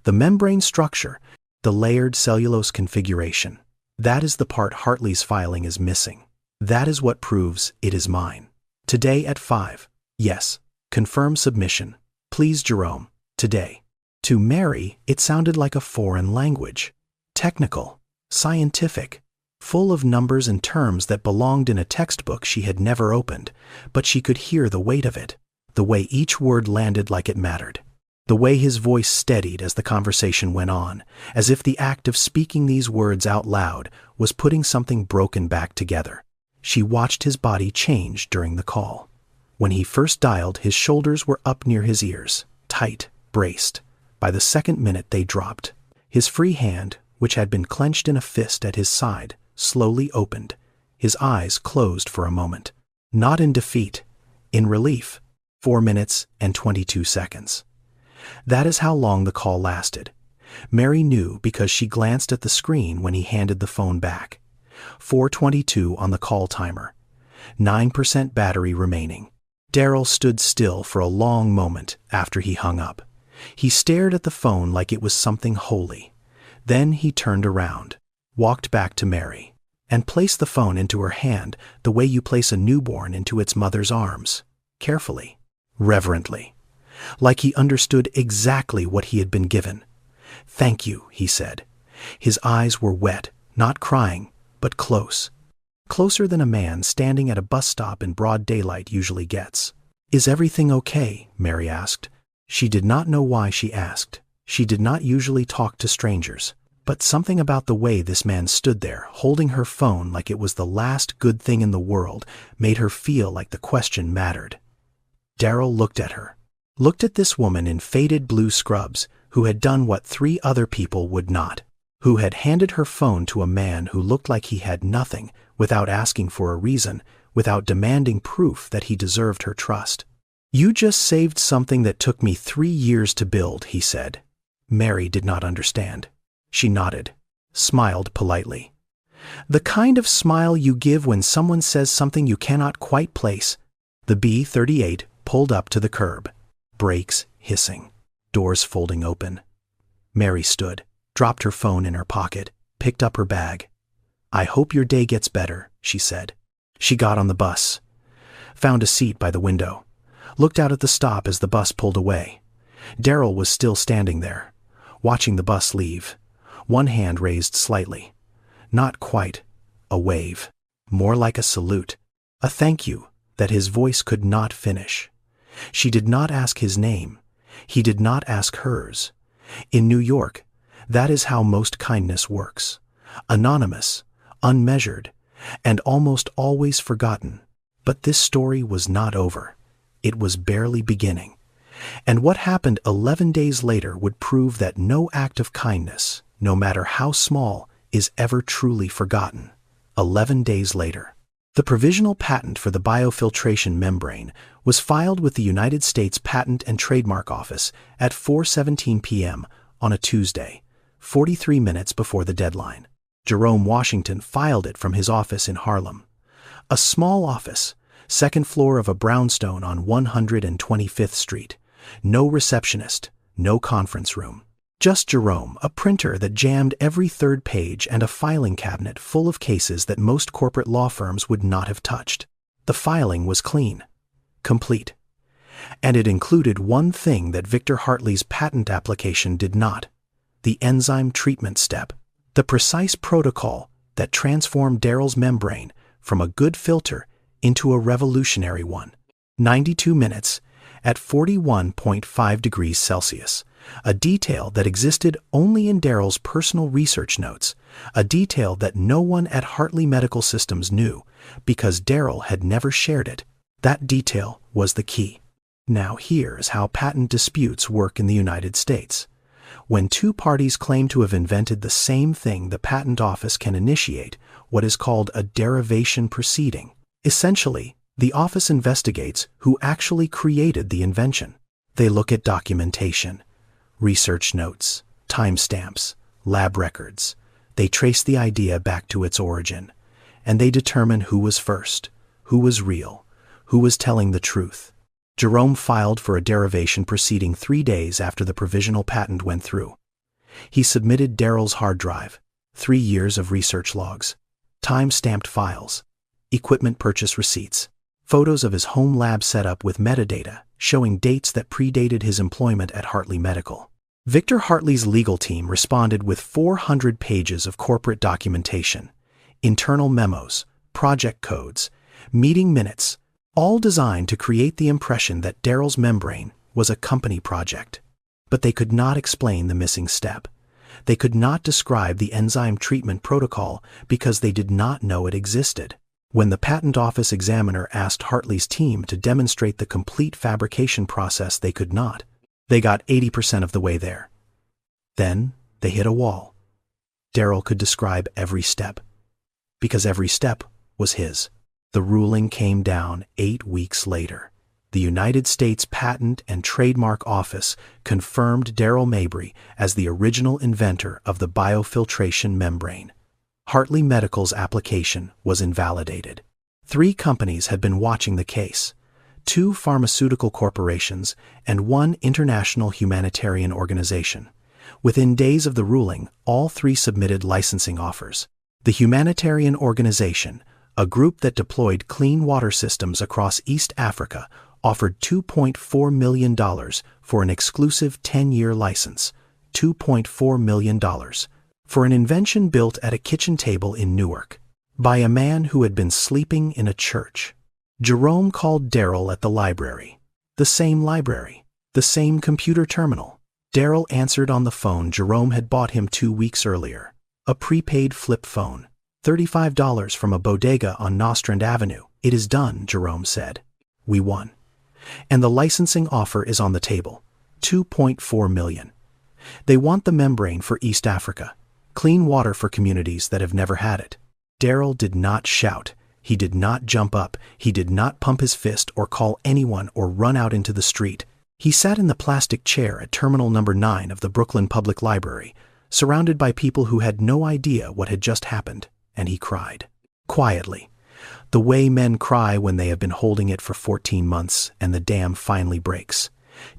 [SPEAKER 1] The membrane structure, the layered cellulose configuration. That is the part Hartley's filing is missing. That is what proves it is mine. Today at 5. Yes, confirm submission. Please, Jerome, today. To Mary, it sounded like a foreign language. Technical, scientific, full of numbers and terms that belonged in a textbook she had never opened, but she could hear the weight of it, the way each word landed like it mattered, the way his voice steadied as the conversation went on, as if the act of speaking these words out loud was putting something broken back together. She watched his body change during the call. When he first dialed, his shoulders were up near his ears, tight, braced. By the second minute they dropped. His free hand, which had been clenched in a fist at his side, slowly opened. His eyes closed for a moment. Not in defeat, in relief. 4 minutes and 22 seconds. That is how long the call lasted. Mary knew because she glanced at the screen when he handed the phone back. 4:22 on the call timer. 9% battery remaining. Daryl stood still for a long moment after he hung up. He stared at the phone like it was something holy. Then he turned around, walked back to Mary, and placed the phone into her hand the way you place a newborn into its mother's arms, carefully, reverently, like he understood exactly what he had been given. "Thank you," he said. His eyes were wet, not crying, but close. Closer than a man standing at a bus stop in broad daylight usually gets. "Is everything okay?" Mary asked. She did not know why she asked. She did not usually talk to strangers, but something about the way this man stood there, holding her phone like it was the last good thing in the world, made her feel like the question mattered. Daryl looked at her. Looked at this woman in faded blue scrubs, who had done what 3 other people would not, who had handed her phone to a man who looked like he had nothing, without asking for a reason, without demanding proof that he deserved her trust. "You just saved something that took me 3 years to build," he said. Mary did not understand. She nodded, smiled politely. The kind of smile you give when someone says something you cannot quite place. The B-38 pulled up to the curb. Brakes hissing. Doors folding open. Mary stood, dropped her phone in her pocket, picked up her bag. "I hope your day gets better," she said. She got on the bus, found a seat by the window, looked out at the stop as the bus pulled away. Daryl was still standing there, watching the bus leave, one hand raised slightly. Not quite a wave, more like a salute, a thank you that his voice could not finish. She did not ask his name. He did not ask hers. In New York, that is how most kindness works. Anonymous, unmeasured, and almost always forgotten. But this story was not over. It was barely beginning. And what happened 11 days later would prove that no act of kindness, no matter how small, is ever truly forgotten. 11 days later. The provisional patent for the biofiltration membrane was filed with the United States Patent and Trademark Office at 4:17 p.m. on a Tuesday, 43 minutes before the deadline. Jerome Washington filed it from his office in Harlem. A small office, second floor of a brownstone on 125th Street. No receptionist, no conference room. Just Jerome, a printer that jammed every 3rd page, and a filing cabinet full of cases that most corporate law firms would not have touched. The filing was clean, complete. And it included one thing that Victor Hartley's patent application did not: the enzyme treatment step, the precise protocol that transformed Daryl's membrane from a good filter into a revolutionary one. 92 minutes at 41.5 degrees Celsius. A detail that existed only in Daryl's personal research notes, a detail that no one at Hartley Medical Systems knew, because Daryl had never shared it. That detail was the key. Now here's how patent disputes work in the United States. When 2 parties claim to have invented the same thing, the patent office can initiate what is called a derivation proceeding. Essentially, the office investigates who actually created the invention. They look at documentation, research notes, timestamps, lab records. They trace the idea back to its origin, and they determine who was first, who was real, who was telling the truth. Jerome filed for a derivation proceeding 3 days after the provisional patent went through. He submitted Daryl's hard drive, 3 years of research logs, time-stamped files, equipment purchase receipts, photos of his home lab setup with metadata showing dates that predated his employment at Hartley Medical. Victor Hartley's legal team responded with 400 pages of corporate documentation, internal memos, project codes, meeting minutes, all designed to create the impression that Daryl's membrane was a company project. But they could not explain the missing step. They could not describe the enzyme treatment protocol because they did not know it existed. When the patent office examiner asked Hartley's team to demonstrate the complete fabrication process, they could not. They got 80% of the way there. Then they hit a wall. Daryl could describe every step, because every step was his. The ruling came down 8 weeks later. The United States Patent and Trademark Office confirmed Daryl Mabry as the original inventor of the biofiltration membrane. Hartley Medical's application was invalidated. 3 companies had been watching the case: 2 pharmaceutical corporations and 1 international humanitarian organization. Within days of the ruling, all 3 submitted licensing offers. The humanitarian organization, a group that deployed clean water systems across East Africa, offered $2.4 million for an exclusive 10-year license. $2.4 million. For an invention built at a kitchen table in Newark by a man who had been sleeping in a church. Jerome called Daryl at the library. The same library, the same computer terminal. Daryl answered on the phone Jerome had bought him 2 weeks earlier. A prepaid flip phone. $35 from a bodega on Nostrand Avenue. It is done, Jerome said. We won. And the licensing offer is on the table. $2.4 million. They want the membrane for East Africa. Clean water for communities that have never had it. Daryl did not shout. He did not jump up. He did not pump his fist or call anyone or run out into the street. He sat in the plastic chair at Terminal Number 9 of the Brooklyn Public Library, surrounded by people who had no idea what had just happened, and he cried. Quietly. The way men cry when they have been holding it for 14 months and the dam finally breaks.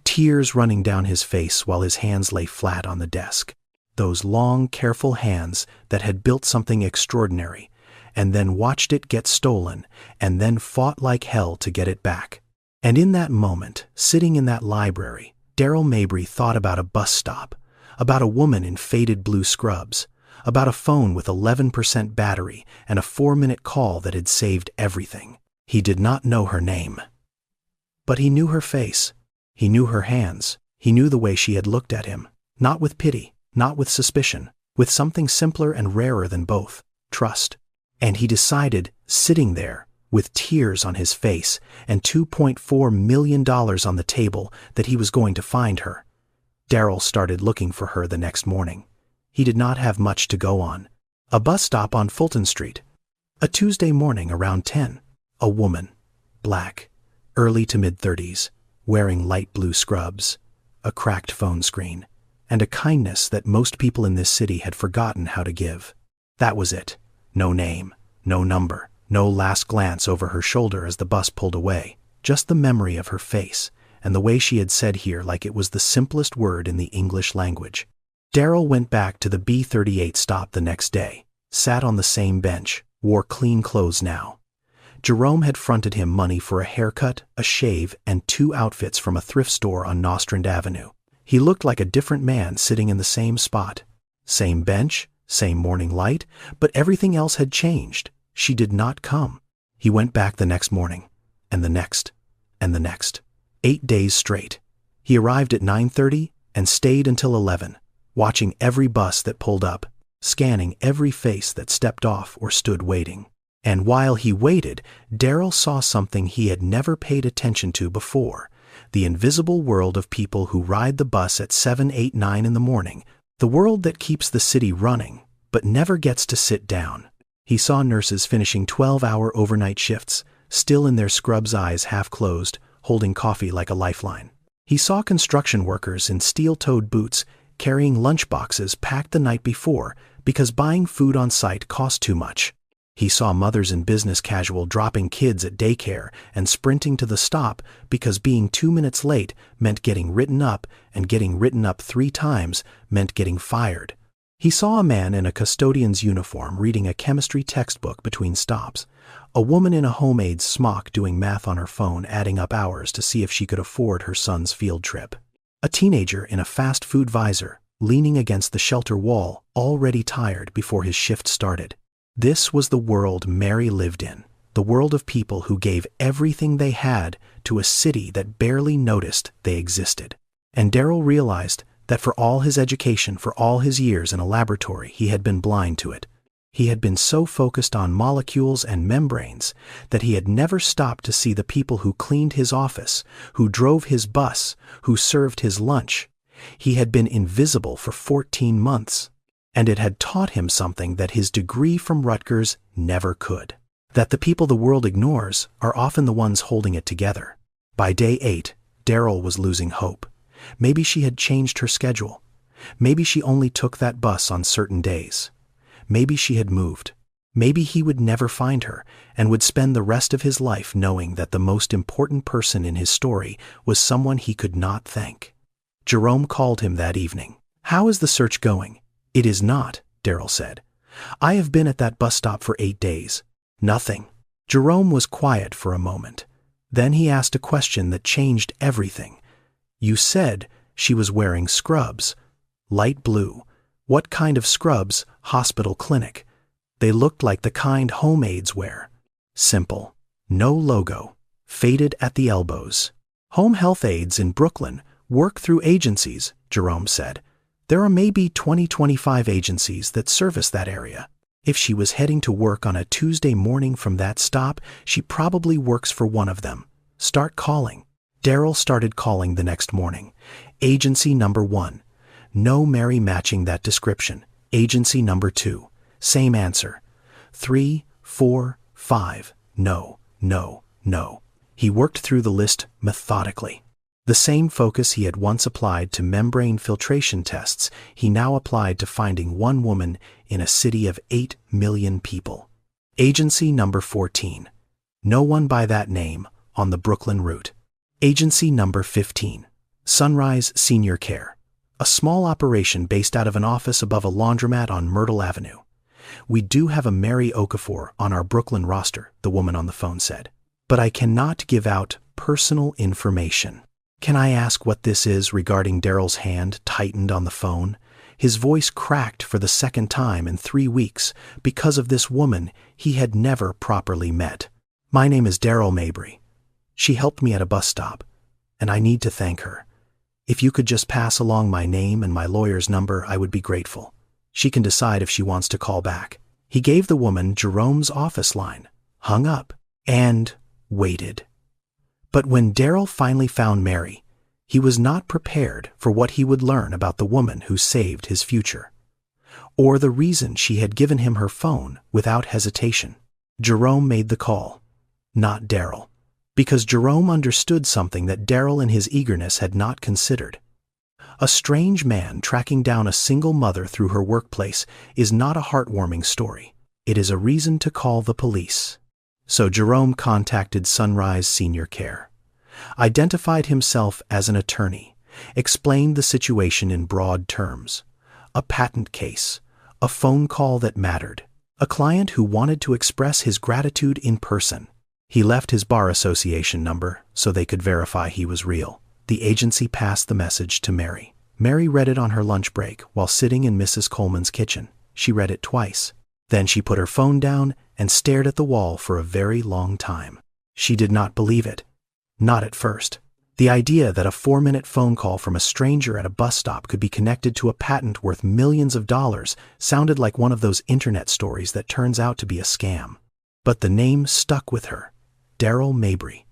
[SPEAKER 1] Tears running down his face while his hands lay flat on the desk. Those long, careful hands that had built something extraordinary, and then watched it get stolen, and then fought like hell to get it back. And in that moment, sitting in that library, Daryl Mabry thought about a bus stop, about a woman in faded blue scrubs, about a phone with 11% battery and a 4-minute call that had saved everything. He did not know her name. But he knew her face. He knew her hands. He knew the way she had looked at him, not with pity, not with suspicion, with something simpler and rarer than both, trust. And he decided, sitting there, with tears on his face and $2.4 million on the table, that he was going to find her. Daryl started looking for her the next morning. He did not have much to go on. A bus stop on Fulton Street. A Tuesday morning around 10. A woman. Black. Early to mid-30s. Wearing light blue scrubs. A cracked phone screen. And a kindness that most people in this city had forgotten how to give. That was it. No name. No number. No last glance over her shoulder as the bus pulled away. Just the memory of her face, and the way she had said here like it was the simplest word in the English language. Daryl went back to the B38 stop the next day, sat on the same bench, wore clean clothes now. Jerome had fronted him money for a haircut, a shave, and 2 outfits from a thrift store on Nostrand Avenue. He looked like a different man sitting in the same spot. Same bench, same morning light, but everything else had changed. She did not come. He went back the next morning, and the next, and the next. 8 days straight. He arrived at 9:30 and stayed until 11, watching every bus that pulled up, scanning every face that stepped off or stood waiting. And while he waited, Daryl saw something he had never paid attention to before, the invisible world of people who ride the bus at 7, 8, 9 in the morning, the world that keeps the city running, but never gets to sit down. He saw nurses finishing 12-hour overnight shifts, still in their scrubs, eyes half closed, holding coffee like a lifeline. He saw construction workers in steel-toed boots carrying lunchboxes packed the night before because buying food on site cost too much. He saw mothers in business casual dropping kids at daycare and sprinting to the stop because being 2 minutes late meant getting written up, and getting written up 3 times meant getting fired. He saw a man in a custodian's uniform reading a chemistry textbook between stops, a woman in a home aide smock doing math on her phone, adding up hours to see if she could afford her son's field trip, a teenager in a fast food visor, leaning against the shelter wall, already tired before his shift started. This was the world Mary lived in, the world of people who gave everything they had to a city that barely noticed they existed. And Daryl realized that for all his education, for all his years in a laboratory, he had been blind to it. He had been so focused on molecules and membranes that he had never stopped to see the people who cleaned his office, who drove his bus, who served his lunch. He had been invisible for 14 months, and it had taught him something that his degree from Rutgers never could. That the people the world ignores are often the ones holding it together. By day 8, Daryl was losing hope. Maybe she had changed her schedule. Maybe she only took that bus on certain days. Maybe she had moved. Maybe he would never find her and would spend the rest of his life knowing that the most important person in his story was someone he could not thank. Jerome called him that evening. "How is the search going?" "It is not," Daryl said. "I have been at that bus stop for 8 days. Nothing." Jerome was quiet for a moment. Then he asked a question that changed everything. "You said she was wearing scrubs. Light blue. What kind of scrubs?" "Hospital clinic. They looked like the kind home aides wear. Simple. No logo. Faded at the elbows. Home health aides in Brooklyn work through agencies, Jerome said. "There are maybe 20-25 agencies that service that area. If she was heading to work on a Tuesday morning from that stop, she probably works for one of them. Start calling." Daryl started calling the next morning. Agency number 1. No Mary matching that description. Agency number 2. Same answer. 3, 4, 5. No, no, no. He worked through the list methodically. The same focus he had once applied to membrane filtration tests, he now applied to finding one woman in a city of 8 million people. Agency number 14. No one by that name on the Brooklyn route. Agency number 15. Sunrise Senior Care. A small operation based out of an office above a laundromat on Myrtle Avenue. "We do have a Mary Okafor on our Brooklyn roster," the woman on the phone said. "But I cannot give out personal information." "Can I ask what this is?" regarding Daryl's hand tightened on the phone. His voice cracked for the second time in 3 weeks because of this woman he had never properly met. "My name is Daryl Mabry. She helped me at a bus stop, and I need to thank her. If you could just pass along my name and my lawyer's number, I would be grateful. She can decide if she wants to call back." He gave the woman Jerome's office line, hung up, and waited. But when Daryl finally found Mary, he was not prepared for what he would learn about the woman who saved his future, or the reason she had given him her phone without hesitation. Jerome made the call, not Daryl, because Jerome understood something that Daryl in his eagerness had not considered. A strange man tracking down a single mother through her workplace is not a heartwarming story. It is a reason to call the police. So Jerome contacted Sunrise Senior Care, identified himself as an attorney, explained the situation in broad terms. A patent case, a phone call that mattered, a client who wanted to express his gratitude in person. He left his bar association number so they could verify he was real. The agency passed the message to Mary. Mary read it on her lunch break while sitting in Mrs. Coleman's kitchen. She read it twice. Then she put her phone down and stared at the wall for a very long time. She did not believe it. Not at first. The idea that a 4-minute phone call from a stranger at a bus stop could be connected to a patent worth millions of dollars sounded like one of those internet stories that turns out to be a scam. But the name stuck with her. Daryl Mabry.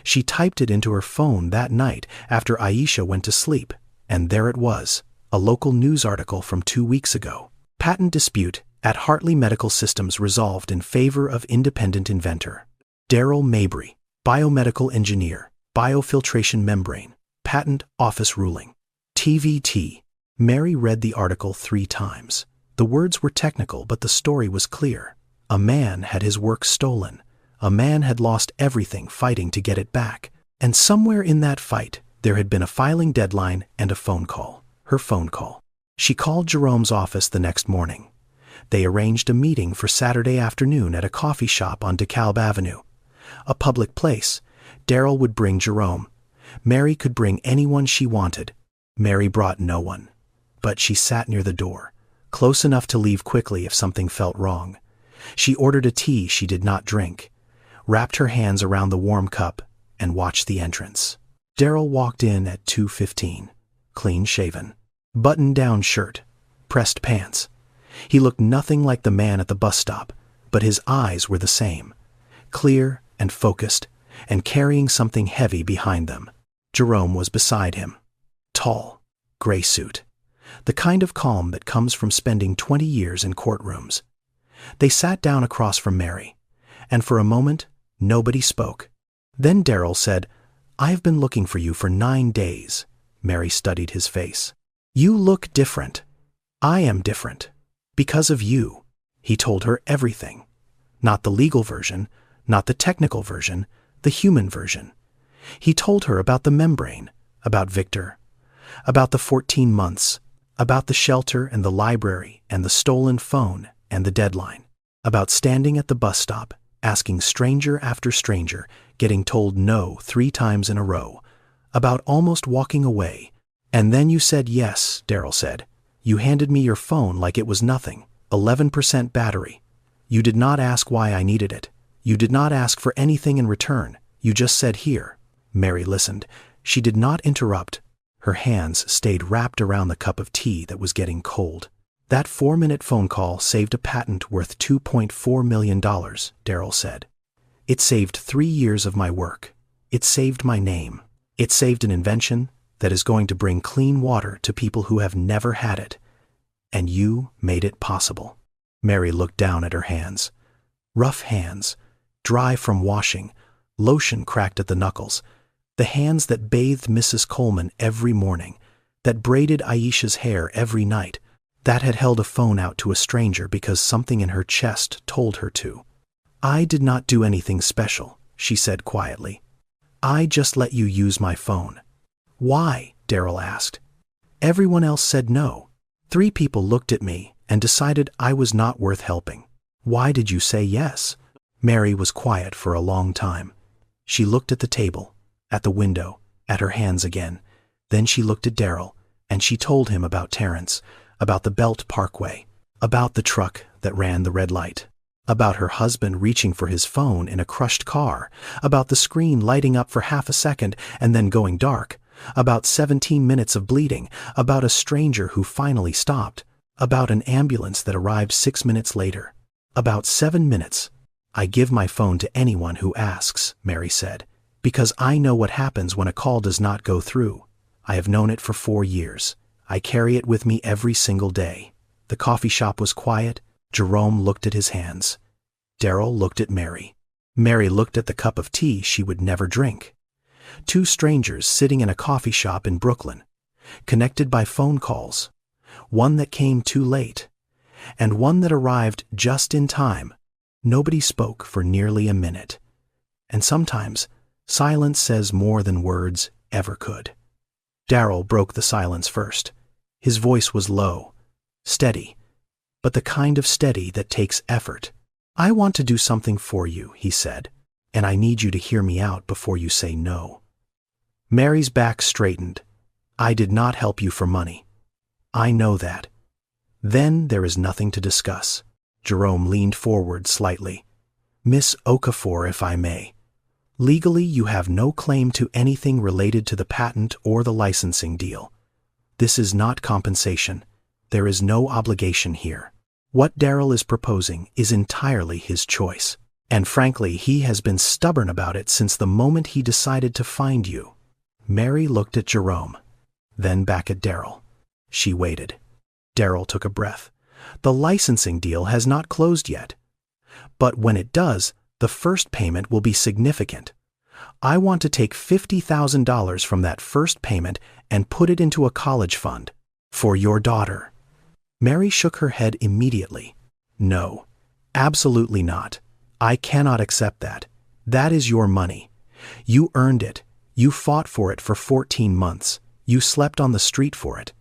[SPEAKER 1] She typed it into her phone that night after Aisha went to sleep, and there it was, a local news article from 2 weeks ago. Patent dispute at Hartley Medical Systems resolved in favor of independent inventor. Daryl Mabry, biomedical engineer, biofiltration membrane, patent office ruling. TVT. Mary read the article 3 times. The words were technical, but the story was clear. A man had his work stolen. A man had lost everything fighting to get it back. And somewhere in that fight, there had been a filing deadline and a phone call. Her phone call. She called Jerome's office the next morning. They arranged a meeting for Saturday afternoon at a coffee shop on DeKalb Avenue. A public place. Daryl would bring Jerome. Mary could bring anyone she wanted. Mary brought no one. But she sat near the door, close enough to leave quickly if something felt wrong. She ordered a tea she did not drink, wrapped her hands around the warm cup, and watched the entrance. Daryl walked in at 2:15, clean-shaven, button-down shirt, pressed pants. He looked nothing like the man at the bus stop, but his eyes were the same, clear and focused, and carrying something heavy behind them. Jerome was beside him. Tall, gray suit. The kind of calm that comes from spending 20 years in courtrooms. They sat down across from Mary, and for a moment, nobody spoke. Then Daryl said, "I've been looking for you for 9 days." Mary studied his face. "You look different. I am different. Because of you." He told her everything. Not the legal version, not the technical version, the human version. He told her about the membrane, about Victor, about the 14 months, about the shelter and the library and the stolen phone and the deadline, about standing at the bus stop, asking stranger after stranger, getting told no 3 times in a row, about almost walking away. "And then you said yes," Daryl said. "You handed me your phone like it was nothing, 11% battery. You did not ask why I needed it. You did not ask for anything in return. You just said here." Mary listened. She did not interrupt. Her hands stayed wrapped around the cup of tea that was getting cold. That 4-minute phone call saved a patent worth $2.4 million, Daryl said. It saved 3 years of my work. It saved my name. It saved an invention that is going to bring clean water to people who have never had it. And you made it possible. Mary looked down at her hands. Rough hands, dry from washing, lotion cracked at the knuckles. The hands that bathed Mrs. Coleman every morning, that braided Aisha's hair every night, that had held a phone out to a stranger because something in her chest told her to. I did not do anything special, she said quietly. I just let you use my phone. Why? Daryl asked. Everyone else said no. 3 people looked at me and decided I was not worth helping. Why did you say yes? Mary was quiet for a long time. She looked at the table, at the window, at her hands again. Then she looked at Daryl, and she told him about Terrence, about the Belt Parkway, about the truck that ran the red light, about her husband reaching for his phone in a crushed car, about the screen lighting up for half a second and then going dark, about 17 minutes of bleeding, about a stranger who finally stopped, about an ambulance that arrived 6 minutes later, about 7 minutes. I give my phone to anyone who asks, Mary said, because I know what happens when a call does not go through. I have known it for 4 years. I carry it with me every single day. The coffee shop was quiet. Jerome looked at his hands. Daryl looked at Mary. Mary looked at the cup of tea she would never drink. 2 strangers sitting in a coffee shop in Brooklyn, connected by phone calls, one that came too late, and one that arrived just in time. Nobody spoke for nearly a minute. And sometimes, silence says more than words ever could. Daryl broke the silence first. His voice was low, steady, but the kind of steady that takes effort. I want to do something for you, he said, and I need you to hear me out before you say no. Mary's back straightened. I did not help you for money. I know that. Then there is nothing to discuss. Jerome leaned forward slightly. Miss Okafor, if I may. Legally, you have no claim to anything related to the patent or the licensing deal. This is not compensation. There is no obligation here. What Daryl is proposing is entirely his choice. And frankly, he has been stubborn about it since the moment he decided to find you. Mary looked at Jerome, then back at Daryl. She waited. Daryl took a breath. The licensing deal has not closed yet. But when it does, the first payment will be significant. I want to take $50,000 from that first payment and put it into a college fund. For your daughter. Mary shook her head immediately. No, absolutely not. I cannot accept that. That is your money. You earned it. You fought for it for 14 months. You slept on the street for it.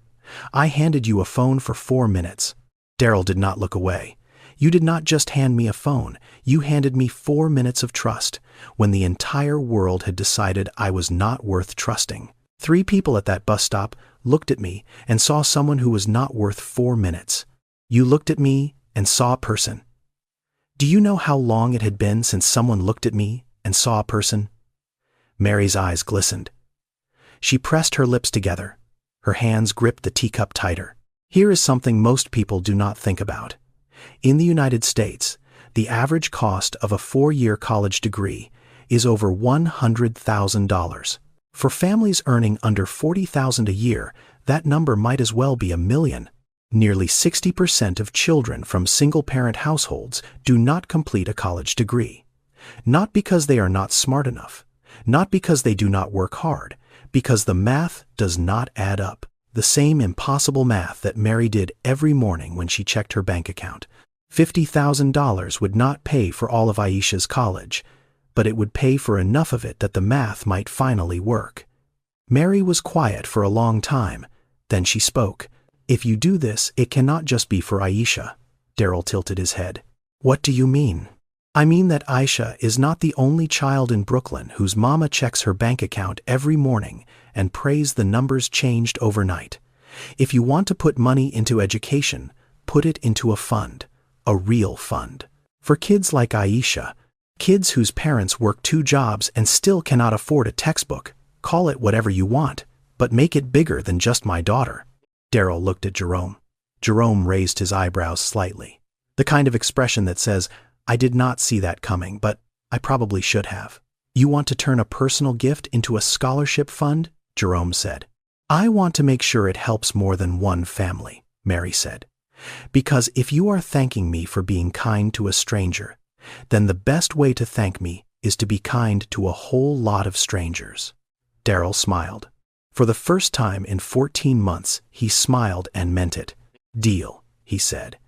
[SPEAKER 1] I handed you a phone for 4 minutes. Daryl did not look away. You did not just hand me a phone. You handed me 4 minutes of trust, when the entire world had decided I was not worth trusting. 3 people at that bus stop looked at me and saw someone who was not worth 4 minutes. You looked at me and saw a person. Do you know how long it had been since someone looked at me and saw a person? Mary's eyes glistened. She pressed her lips together. Her hands gripped the teacup tighter. Here is something most people do not think about. In the United States, the average cost of a 4-year college degree is over $100,000. For families earning under $40,000 a year, that number might as well be $1 million. Nearly 60% of children from single-parent households do not complete a college degree. Not because they are not smart enough, not because they do not work hard, because the math does not add up. The same impossible math that Mary did every morning when she checked her bank account. $50,000 would not pay for all of Aisha's college, but it would pay for enough of it that the math might finally work. Mary was quiet for a long time. Then she spoke. If you do this, it cannot just be for Aisha. Daryl tilted his head. What do you mean? I mean that Aisha is not the only child in Brooklyn whose mama checks her bank account every morning and prays the numbers changed overnight. If you want to put money into education, put it into a fund, a real fund. For kids like Aisha, kids whose parents work 2 jobs and still cannot afford a textbook, call it whatever you want. But make it bigger than just my daughter. Daryl looked at Jerome. Jerome raised his eyebrows slightly. The kind of expression that says, I did not see that coming, but I probably should have. You want to turn a personal gift into a scholarship fund? Jerome said. I want to make sure it helps more than one family, Mary said. Because if you are thanking me for being kind to a stranger, then the best way to thank me is to be kind to a whole lot of strangers. Daryl smiled. For the first time in 14 months, he smiled and meant it. Deal, he said.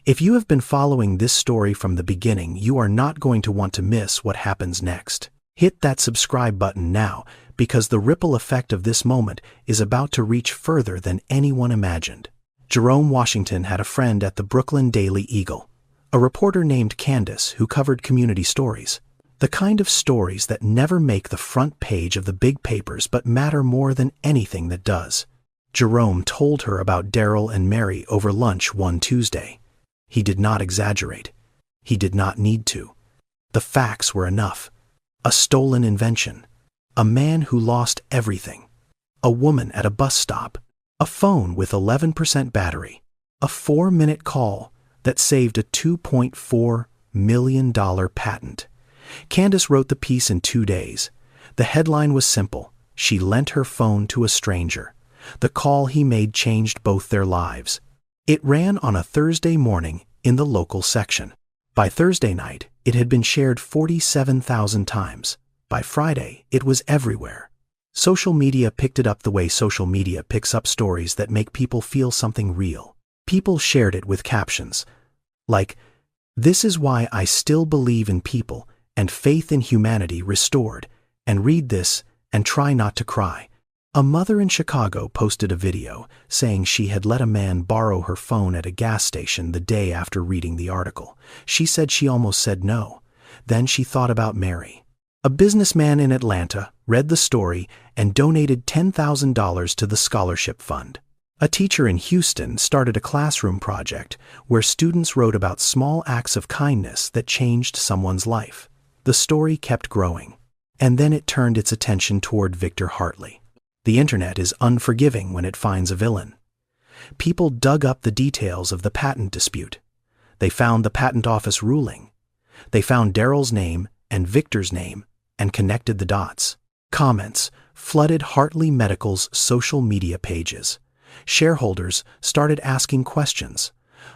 [SPEAKER 1] If you have been following this story from the beginning, you are not going to want to miss what happens next. Hit that subscribe button now, because the ripple effect of this moment is about to reach further than anyone imagined. Jerome Washington had a friend at the Brooklyn Daily Eagle, a reporter named Candace who covered community stories. The kind of stories that never make the front page of the big papers but matter more than anything that does. Jerome told her about Daryl and Mary over lunch one Tuesday. He did not exaggerate. He did not need to. The facts were enough. A stolen invention. A man who lost everything. A woman at a bus stop. A phone with 11% battery. A 4-minute call that saved a $2.4 million patent. Candace wrote the piece in 2 days. The headline was simple. She lent her phone to a stranger. The call he made changed both their lives. It ran on a Thursday morning in the local section. By Thursday night, it had been shared 47,000 times. By Friday, it was everywhere. Social media picked it up the way social media picks up stories that make people feel something real. People shared it with captions like, "This is why I still believe in people and faith in humanity restored, and read this and try not to cry." A mother in Chicago posted a video saying she had let a man borrow her phone at a gas station the day after reading the article. She said she almost said no. Then she thought about Mary. A businessman in Atlanta read the story and donated $10,000 to the scholarship fund. A teacher in Houston started a classroom project where students wrote about small acts of kindness that changed someone's life. The story kept growing, and then it turned its attention toward Victor Hartley. The internet is unforgiving when it finds a villain. People dug up the details of the patent dispute. They found the patent office ruling. They found Daryl's name and Victor's name and connected the dots. Comments flooded Hartley Medical's social media pages. Shareholders started asking questions.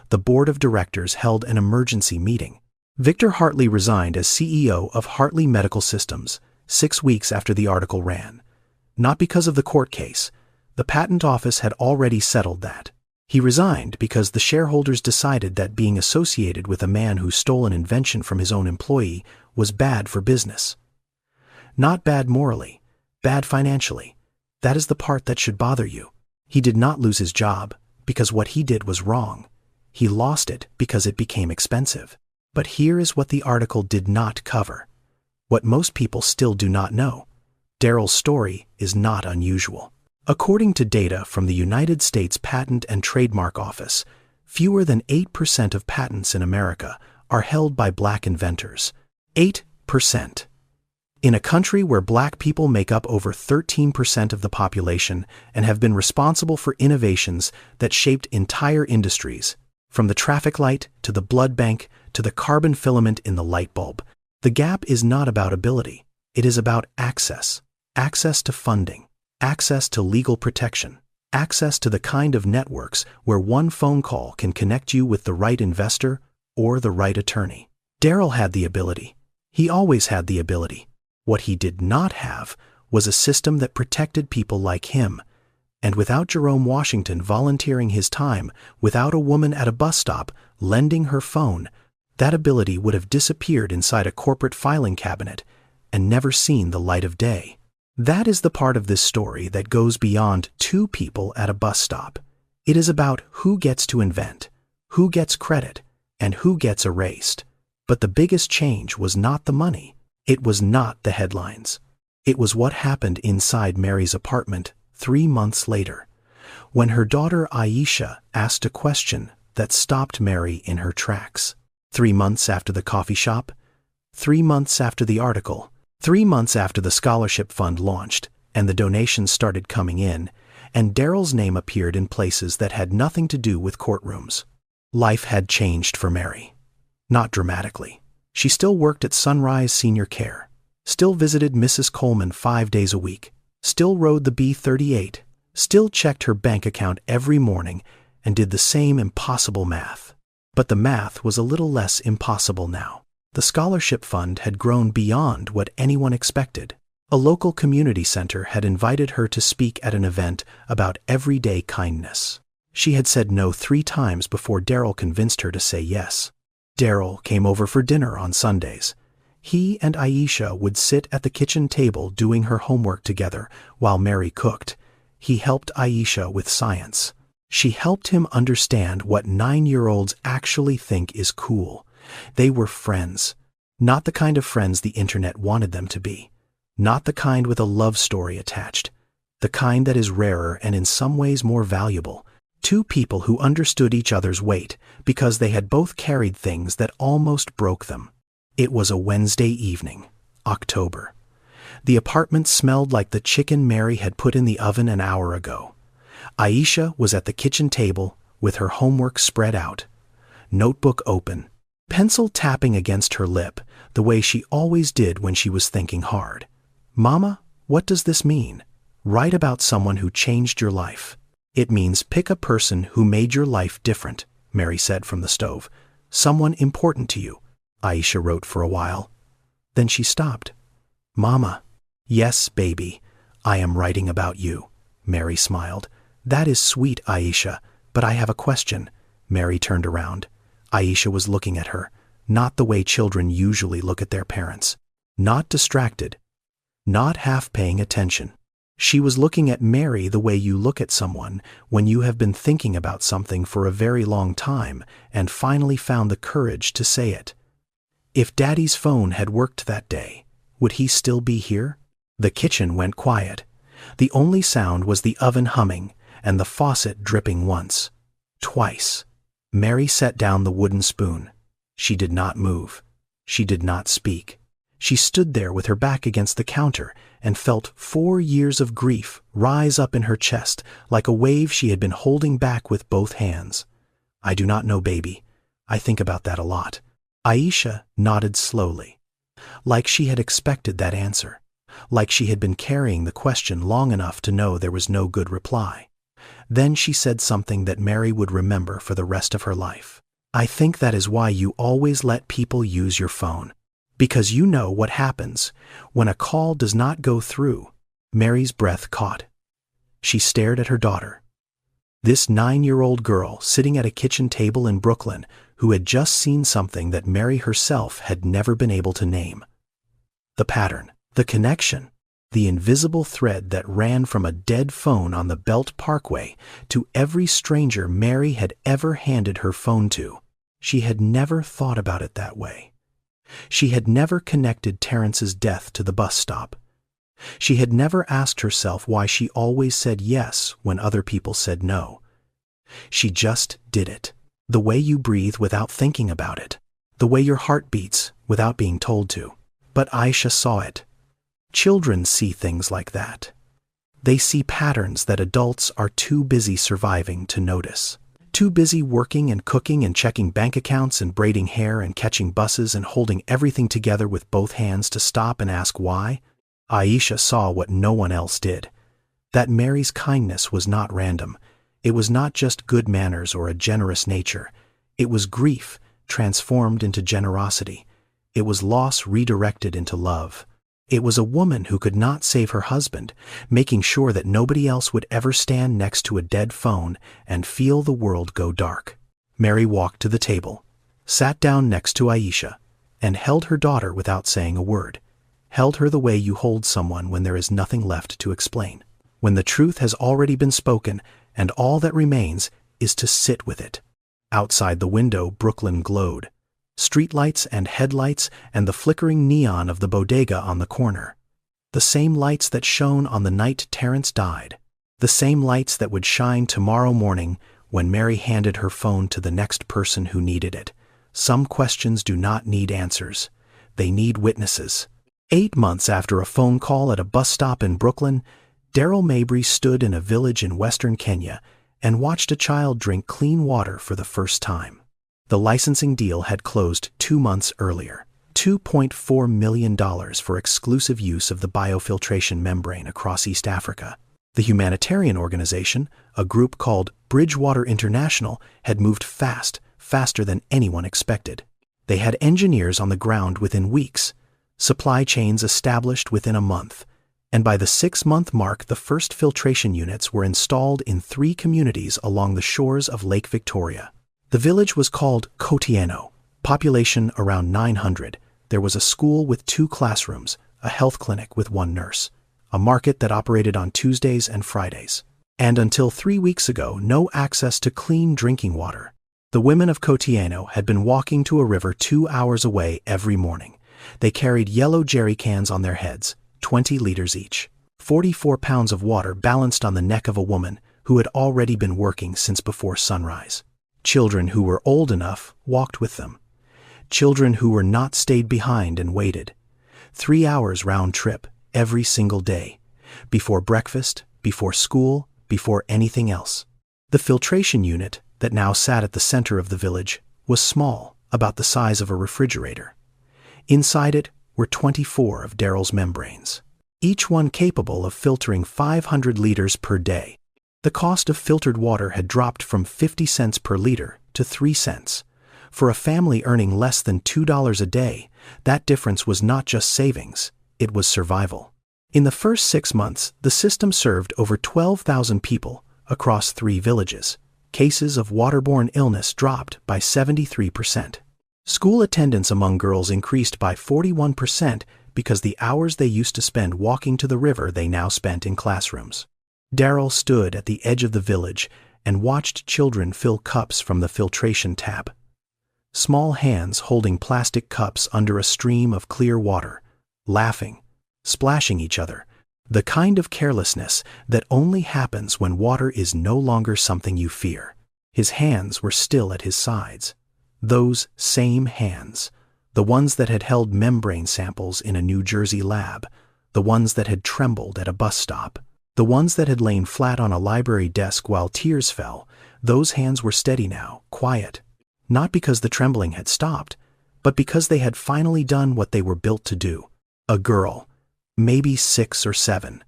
[SPEAKER 1] The board of directors held an emergency meeting. Victor Hartley resigned as CEO of Hartley Medical Systems 6 weeks after the article ran. Not because of the court case. The patent office had already settled that. He resigned because the shareholders decided that being associated with a man who stole an invention from his own employee was bad for business. Not bad morally, bad financially. That is the part that should bother you. He did not lose his job because what he did was wrong. He lost it because it became expensive. But here is what the article did not cover. What most people still do not know. Daryl's story is not unusual. According to data from the United States Patent and Trademark Office, fewer than 8% of patents in America are held by black inventors. 8%. In a country where black people make up over 13% of the population and have been responsible for innovations that shaped entire industries, from the traffic light to the blood bank to the carbon filament in the light bulb, the gap is not about ability. It is about access. Access to funding, access to legal protection, access to the kind of networks where one phone call can connect you with the right investor or the right attorney. Daryl had the ability. He always had the ability. What he did not have was a system that protected people like him. And without Jerome Washington volunteering his time, without a woman at a bus stop lending her phone, that ability would have disappeared inside a corporate filing cabinet and never seen the light of day. That is the part of this story that goes beyond two people at a bus stop. It is about who gets to invent, who gets credit, and who gets erased. But the biggest change was not the money. It was not the headlines. It was what happened inside Mary's apartment 3 months later, when her daughter Aisha asked a question that stopped Mary in her tracks. 3 months after the coffee shop, 3 months after the article, 3 months after the scholarship fund launched, and the donations started coming in, and Daryl's name appeared in places that had nothing to do with courtrooms. Life had changed for Mary. Not dramatically. She still worked at Sunrise Senior Care, still visited Mrs. Coleman 5 days a week, still rode the B-38, still checked her bank account every morning, and did the same impossible math. But the math was a little less impossible now. The scholarship fund had grown beyond what anyone expected. A local community center had invited her to speak at an event about everyday kindness. She had said no 3 times before Daryl convinced her to say yes. Daryl came over for dinner on Sundays. He and Aisha would sit at the kitchen table doing her homework together while Mary cooked. He helped Aisha with science. She helped him understand what 9-year-olds actually think is cool. They were friends. Not the kind of friends the internet wanted them to be. Not the kind with a love story attached. The kind that is rarer and in some ways more valuable. 2 people who understood each other's weight because they had both carried things that almost broke them. It was a Wednesday evening, October. The apartment smelled like the chicken Mary had put in the oven an hour ago. Aisha was at the kitchen table with her homework spread out, notebook open, pencil tapping against her lip the way she always did when she was thinking hard. "Mama, what does this mean? Write about someone who changed your life." "It means pick a person who made your life different," Mary said from the stove. "Someone important to you," Aisha wrote for a while. Then she stopped. "Mama." "Yes, baby, I am writing about you," Mary smiled. "That is sweet, Aisha, but I have a question." Mary turned around. Aisha was looking at her, not the way children usually look at their parents. Not distracted, not half paying attention. She was looking at Mary the way you look at someone when you have been thinking about something for a very long time and finally found the courage to say it. If Daddy's phone had worked that day, would he still be here? The kitchen went quiet. The only sound was the oven humming and the faucet dripping once, twice. Mary set down the wooden spoon. She did not move. She did not speak. She stood there with her back against the counter and felt 4 years of grief rise up in her chest like a wave she had been holding back with both hands. "I do not know, baby. I think about that a lot." Aisha nodded slowly, like she had expected that answer, like she had been carrying the question long enough to know there was no good reply. Then she said something that Mary would remember for the rest of her life. "I think that is why you always let people use your phone. Because you know what happens when a call does not go through." Mary's breath caught. She stared at her daughter. This 9-year-old girl sitting at a kitchen table in Brooklyn who had just seen something that Mary herself had never been able to name. The pattern, the connection, the invisible thread that ran from a dead phone on the Belt Parkway to every stranger Mary had ever handed her phone to. She had never thought about it that way. She had never connected Terrence's death to the bus stop. She had never asked herself why she always said yes when other people said no. She just did it. The way you breathe without thinking about it. The way your heart beats without being told to. But Aisha saw it. Children see things like that. They see patterns that adults are too busy surviving to notice. Too busy working and cooking and checking bank accounts and braiding hair and catching buses and holding everything together with both hands to stop and ask why. Aisha saw what no one else did. That Mary's kindness was not random. It was not just good manners or a generous nature. It was grief transformed into generosity. It was loss redirected into love. It was a woman who could not save her husband, making sure that nobody else would ever stand next to a dead phone and feel the world go dark. Mary walked to the table, sat down next to Aisha, and held her daughter without saying a word. Held her the way you hold someone when there is nothing left to explain. When the truth has already been spoken and all that remains is to sit with it. Outside the window, Brooklyn glowed. Streetlights and headlights and the flickering neon of the bodega on the corner. The same lights that shone on the night Terrence died. The same lights that would shine tomorrow morning when Mary handed her phone to the next person who needed it. Some questions do not need answers. They need witnesses. 8 months after a phone call at a bus stop in Brooklyn, Daryl Mabry stood in a village in western Kenya and watched a child drink clean water for the first time. The licensing deal had closed 2 months earlier. $2.4 million for exclusive use of the biofiltration membrane across East Africa. The humanitarian organization, a group called Bridgewater International, had moved faster than anyone expected. They had engineers on the ground within weeks, supply chains established within a month, and by the 6-month mark the first filtration units were installed in 3 communities along the shores of Lake Victoria. The village was called Kotieno, population around 900. There was a school with 2 classrooms, a health clinic with 1 nurse, a market that operated on Tuesdays and Fridays, and until 3 weeks ago, no access to clean drinking water. The women of Kotieno had been walking to a river 2 hours away every morning. They carried yellow jerry cans on their heads, 20 liters each. 44 pounds of water balanced on the neck of a woman who had already been working since before sunrise. Children who were old enough walked with them. Children who were not stayed behind and waited. 3 hours round trip, every single day. Before breakfast, before school, before anything else. The filtration unit, that now sat at the center of the village, was small, about the size of a refrigerator. Inside it were 24 of Daryl's membranes, each one capable of filtering 500 liters per day. The cost of filtered water had dropped from 50 cents per liter to 3 cents. For a family earning less than $2 a day, that difference was not just savings, it was survival. In the first 6 months, the system served over 12,000 people across 3 villages. Cases of waterborne illness dropped by 73%. School attendance among girls increased by 41% because the hours they used to spend walking to the river they now spent in classrooms. Daryl stood at the edge of the village and watched children fill cups from the filtration tap. Small hands holding plastic cups under a stream of clear water, laughing, splashing each other, the kind of carelessness that only happens when water is no longer something you fear. His hands were still at his sides. Those same hands, the ones that had held membrane samples in a New Jersey lab, the ones that had trembled at a bus stop, the ones that had lain flat on a library desk while tears fell, those hands were steady now, quiet. Not because the trembling had stopped, but because they had finally done what they were built to do. A girl, maybe 6 or 7,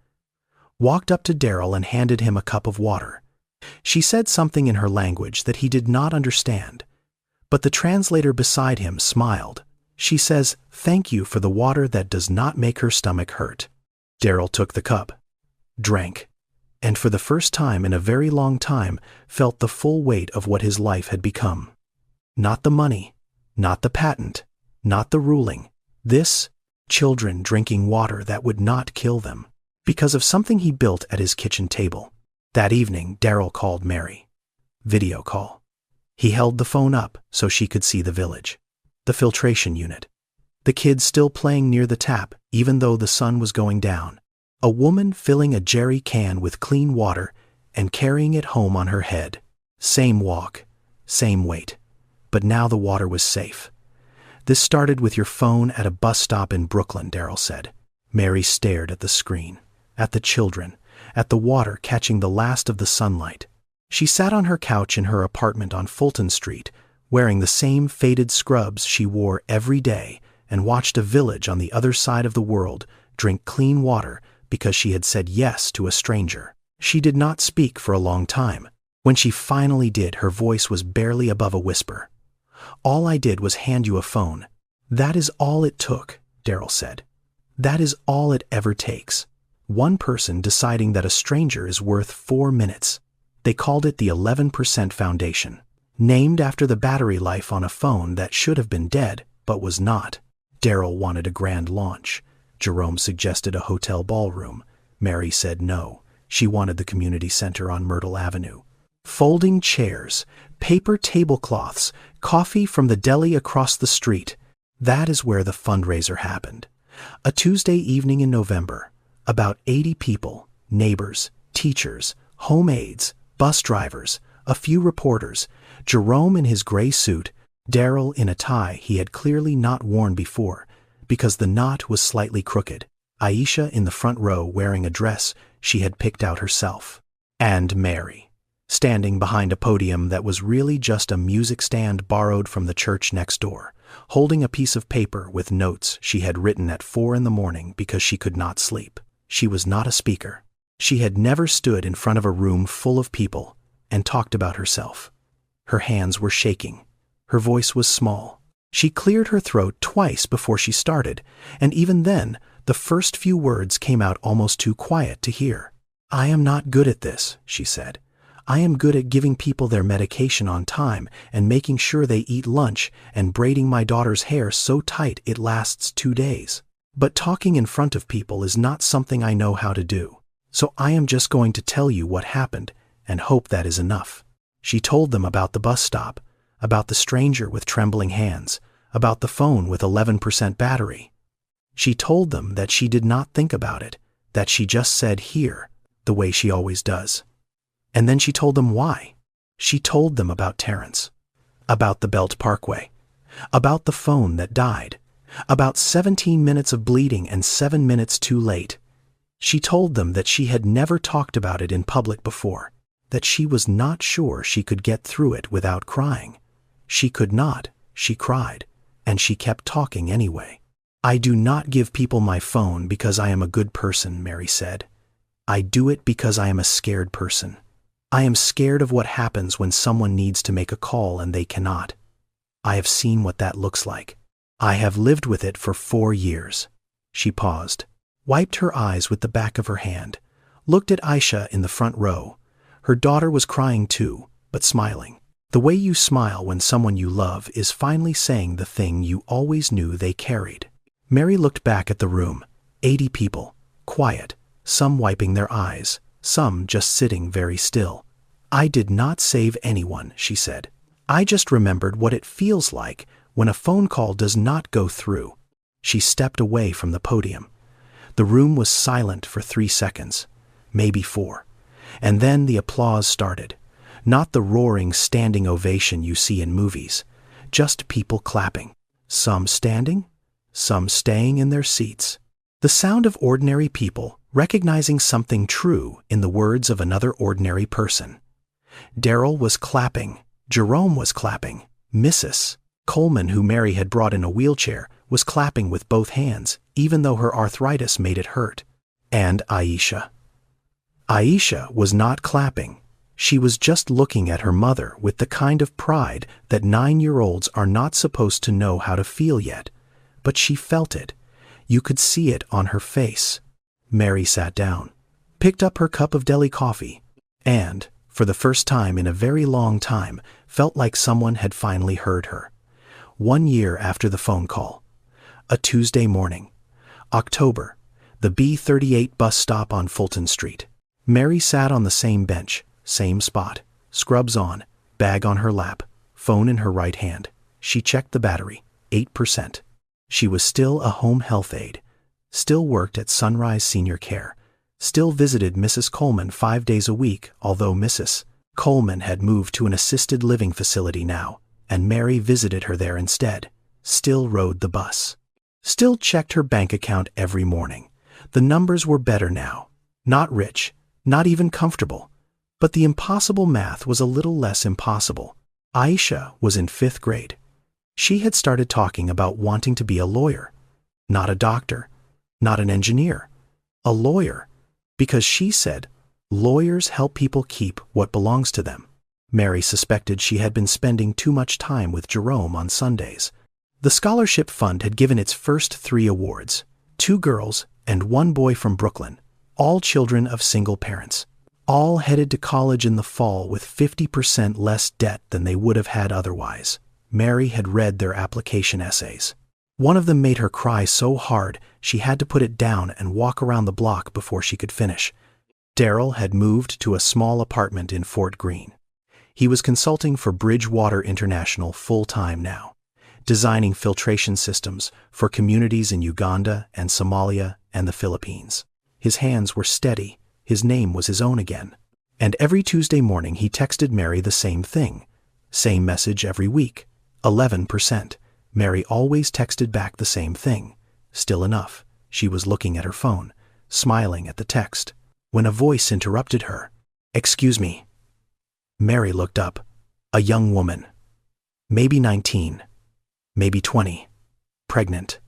[SPEAKER 1] walked up to Daryl and handed him a cup of water. She said something in her language that he did not understand, but the translator beside him smiled. She says, "Thank you for the water that does not make her stomach hurt." Daryl took the cup, drank, and for the first time in a very long time felt the full weight of what his life had become. Not the money, not the patent, not the ruling. This, children drinking water that would not kill them, because of something he built at his kitchen table. That evening, Daryl called Mary. Video call. He held the phone up so she could see the village, the filtration unit, the kids still playing near the tap even though the sun was going down, a woman filling a jerry can with clean water and carrying it home on her head. Same walk, same weight. But now the water was safe. "This started with your phone at a bus stop in Brooklyn," Daryl said. Mary stared at the screen, at the children, at the water catching the last of the sunlight. She sat on her couch in her apartment on Fulton Street, wearing the same faded scrubs she wore every day, and watched a village on the other side of the world drink clean water because she had said yes to a stranger. She did not speak for a long time. When she finally did, her voice was barely above a whisper. "All I did was hand you a phone. That is all it took," Daryl said. "That is all it ever takes. One person deciding that a stranger is worth 4 minutes. They called it the 11% Foundation, named after the battery life on a phone that should have been dead, but was not." Daryl wanted a grand launch. Jerome suggested a hotel ballroom. Mary said no. She wanted the community center on Myrtle Avenue. Folding chairs, paper tablecloths, coffee from the deli across the street. That is where the fundraiser happened. A Tuesday evening in November. About 80 people, neighbors, teachers, home aides, bus drivers, a few reporters, Jerome in his gray suit, Daryl in a tie he had clearly not worn before because the knot was slightly crooked, Aisha in the front row wearing a dress she had picked out herself. And Mary, standing behind a podium that was really just a music stand borrowed from the church next door, holding a piece of paper with notes she had written at 4 a.m. because she could not sleep. She was not a speaker. She had never stood in front of a room full of people and talked about herself. Her hands were shaking. Her voice was small. She cleared her throat twice before she started, and even then, the first few words came out almost too quiet to hear. "I am not good at this," she said. "I am good at giving people their medication on time and making sure they eat lunch and braiding my daughter's hair so tight it lasts 2 days. But talking in front of people is not something I know how to do. So I am just going to tell you what happened and hope that is enough." She told them about the bus stop, about the stranger with trembling hands, about the phone with 11% battery. She told them that she did not think about it, that she just said "here," the way she always does. And then she told them why. She told them about Terrence, about the Belt Parkway, about the phone that died, about 17 minutes of bleeding and 7 minutes too late. She told them that she had never talked about it in public before, that she was not sure she could get through it without crying. She could not, she cried, and she kept talking anyway. "I do not give people my phone because I am a good person," Mary said. "I do it because I am a scared person. I am scared of what happens when someone needs to make a call and they cannot. I have seen what that looks like. I have lived with it for 4 years. She paused, wiped her eyes with the back of her hand, looked at Aisha in the front row. Her daughter was crying too, but smiling. The way you smile when someone you love is finally saying the thing you always knew they carried. Mary looked back at the room. 80 people, quiet, some wiping their eyes, some just sitting very still. "I did not save anyone," she said. "I just remembered what it feels like when a phone call does not go through." She stepped away from the podium. The room was silent for 3 seconds, maybe 4. And then the applause started. Not the roaring standing ovation you see in movies, just people clapping, some standing, some staying in their seats. The sound of ordinary people recognizing something true in the words of another ordinary person. Daryl was clapping, Jerome was clapping, Mrs. Coleman, who Mary had brought in a wheelchair, was clapping with both hands, even though her arthritis made it hurt. And Aisha. Aisha was not clapping. She was just looking at her mother with the kind of pride that 9-year-olds are not supposed to know how to feel yet. But she felt it. You could see it on her face. Mary sat down, picked up her cup of deli coffee, and, for the first time in a very long time, felt like someone had finally heard her. 1 year after the phone call. A Tuesday morning. October. The B38 bus stop on Fulton Street. Mary sat on the same bench, same spot, scrubs on, bag on her lap, phone in her right hand. She checked the battery, 8%. She was still a home health aide, still worked at Sunrise Senior Care, still visited Mrs. Coleman 5 days a week, although Mrs. Coleman had moved to an assisted living facility now, and Mary visited her there instead, still rode the bus, still checked her bank account every morning. The numbers were better now, not rich, not even comfortable, but the impossible math was a little less impossible. Aisha was in 5th grade. She had started talking about wanting to be a lawyer, not a doctor, not an engineer, a lawyer, because she said, lawyers help people keep what belongs to them. Mary suspected she had been spending too much time with Jerome on Sundays. The scholarship fund had given its first 3 awards, 2 girls and 1 boy from Brooklyn, all children of single parents, all headed to college in the fall with 50% less debt than they would have had otherwise. Mary had read their application essays. One of them made her cry so hard she had to put it down and walk around the block before she could finish. Daryl had moved to a small apartment in Fort Greene. He was consulting for Bridgewater International full-time now, designing filtration systems for communities in Uganda and Somalia and the Philippines. His hands were steady, his name was his own again. And every Tuesday morning he texted Mary the same thing. Same message every week, 11%. Mary always texted back the same thing. Still enough. She was looking at her phone, smiling at the text, when a voice interrupted her. "Excuse me." Mary looked up. A young woman. Maybe 19, maybe 20. Pregnant.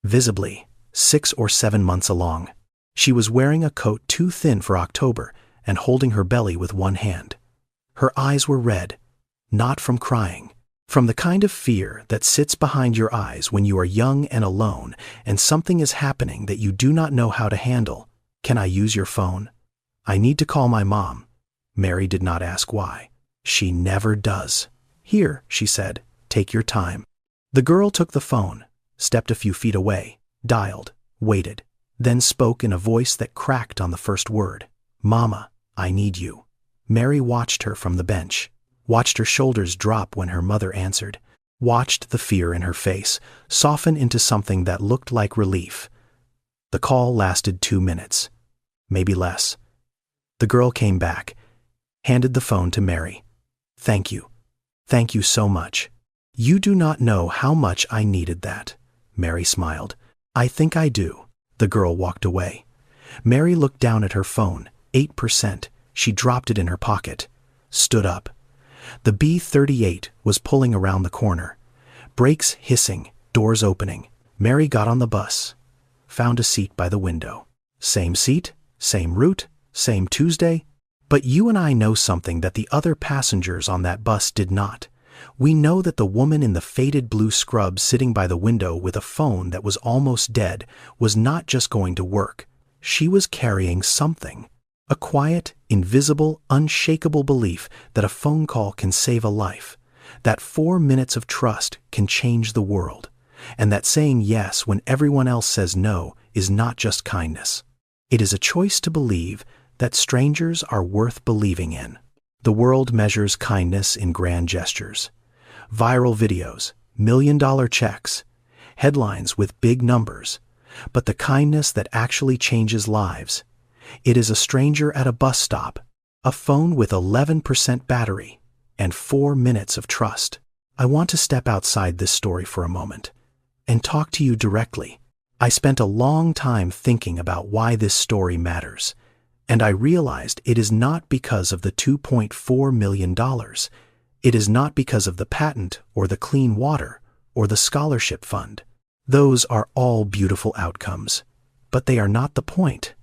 [SPEAKER 1] Visibly, 6 or 7 months along. She was wearing a coat too thin for October and holding her belly with one hand. Her eyes were red, not from crying, from the kind of fear that sits behind your eyes when you are young and alone and something is happening that you do not know how to handle. "Can I use your phone? I need to call my mom." Mary did not ask why. She never does. "Here," she said, "take your time." The girl took the phone, stepped a few feet away, dialed, waited, then spoke in a voice that cracked on the first word. "Mama, I need you." Mary watched her from the bench, watched her shoulders drop when her mother answered, watched the fear in her face soften into something that looked like relief. The call lasted 2 minutes, maybe less. The girl came back, handed the phone to Mary. "Thank you. Thank you so much. You do not know how much I needed that." Mary smiled. "I think I do." The girl walked away. Mary looked down at her phone, 8%. She dropped it in her pocket, stood up. The B-38 was pulling around the corner. Brakes hissing, doors opening. Mary got on the bus, found a seat by the window. Same seat, same route, same Tuesday. But you and I know something that the other passengers on that bus did not. We know that the woman in the faded blue scrub sitting by the window with a phone that was almost dead was not just going to work. She was carrying something. A quiet, invisible, unshakable belief that a phone call can save a life, that 4 minutes of trust can change the world, and that saying yes when everyone else says no is not just kindness. It is a choice to believe that strangers are worth believing in. The world measures kindness in grand gestures. Viral videos, million-dollar checks, headlines with big numbers. But the kindness that actually changes lives, it is a stranger at a bus stop, a phone with 11% battery, and 4 minutes of trust. I want to step outside this story for a moment and talk to you directly. I spent a long time thinking about why this story matters, and I realized it is not because of the $2.4 million. It is not because of the patent or the clean water or the scholarship fund. Those are all beautiful outcomes, but they are not the point.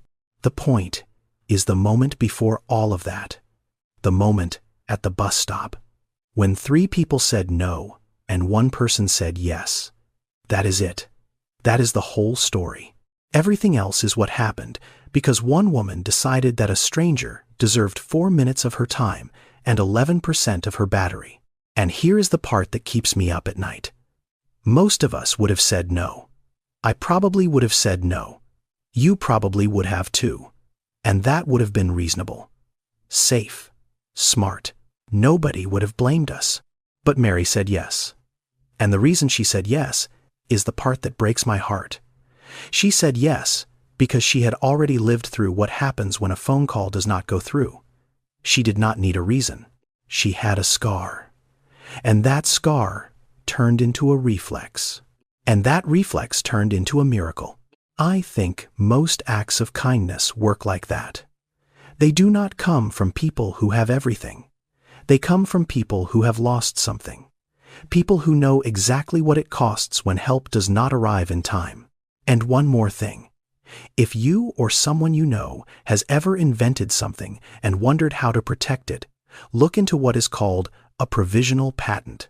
[SPEAKER 1] The point is the moment before all of that, the moment at the bus stop, when 3 people said no and 1 person said yes. That is it. That is the whole story. Everything else is what happened because one woman decided that a stranger deserved 4 minutes of her time and 11% of her battery. And here is the part that keeps me up at night. Most of us would have said no. I probably would have said no. You probably would have too. And that would have been reasonable. Safe. Smart. Nobody would have blamed us. But Mary said yes. And the reason she said yes is the part that breaks my heart. She said yes because she had already lived through what happens when a phone call does not go through. She did not need a reason. She had a scar. And that scar turned into a reflex. And that reflex turned into a miracle. I think most acts of kindness work like that. They do not come from people who have everything. They come from people who have lost something. People who know exactly what it costs when help does not arrive in time. And one more thing. If you or someone you know has ever invented something and wondered how to protect it, look into what is called a provisional patent.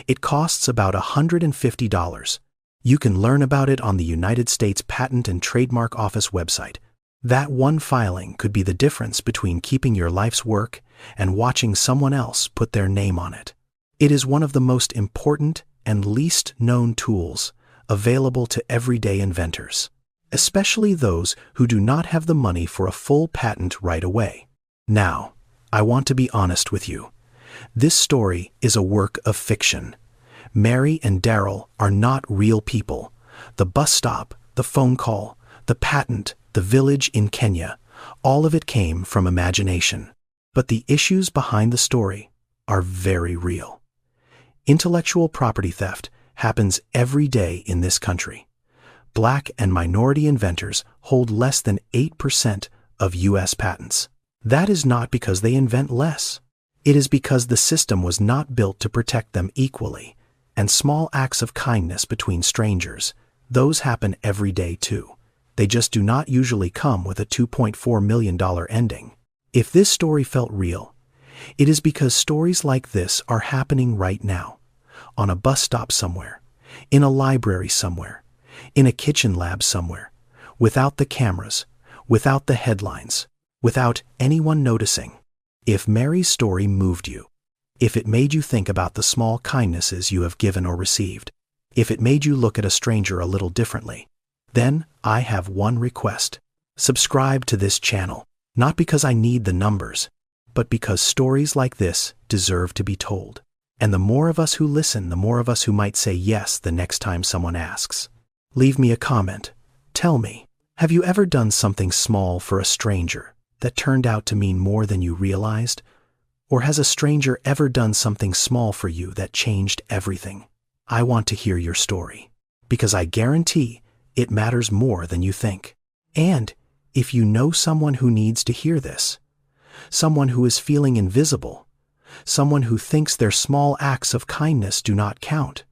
[SPEAKER 1] It costs about $150. You can learn about it on the United States Patent and Trademark Office website. That one filing could be the difference between keeping your life's work and watching someone else put their name on it. It is one of the most important and least known tools available to everyday inventors, especially those who do not have the money for a full patent right away. Now, I want to be honest with you. This story is a work of fiction. Mary and Daryl are not real people. The bus stop, the phone call, the patent, the village in Kenya, all of it came from imagination. But the issues behind the story are very real. Intellectual property theft happens every day in this country. Black and minority inventors hold less than 8% of U.S. patents. That is not because they invent less. It is because the system was not built to protect them equally. And small acts of kindness between strangers, those happen every day too. They just do not usually come with a $2.4 million ending. If this story felt real, it is because stories like this are happening right now. On a bus stop somewhere, in a library somewhere, in a kitchen lab somewhere, without the cameras, without the headlines, without anyone noticing. If Mary's story moved you, if it made you think about the small kindnesses you have given or received, if it made you look at a stranger a little differently, then I have one request. Subscribe to this channel, not because I need the numbers, but because stories like this deserve to be told. And the more of us who listen, the more of us who might say yes the next time someone asks. Leave me a comment. Tell me, have you ever done something small for a stranger that turned out to mean more than you realized? Or has a stranger ever done something small for you that changed everything? I want to hear your story, because I guarantee it matters more than you think. And if you know someone who needs to hear this, someone who is feeling invisible, someone who thinks their small acts of kindness do not count,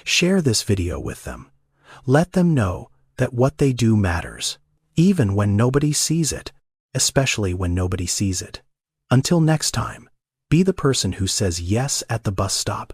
[SPEAKER 1] share this video with them. Let them know that what they do matters, even when nobody sees it, especially when nobody sees it. Until next time, be the person who says yes at the bus stop.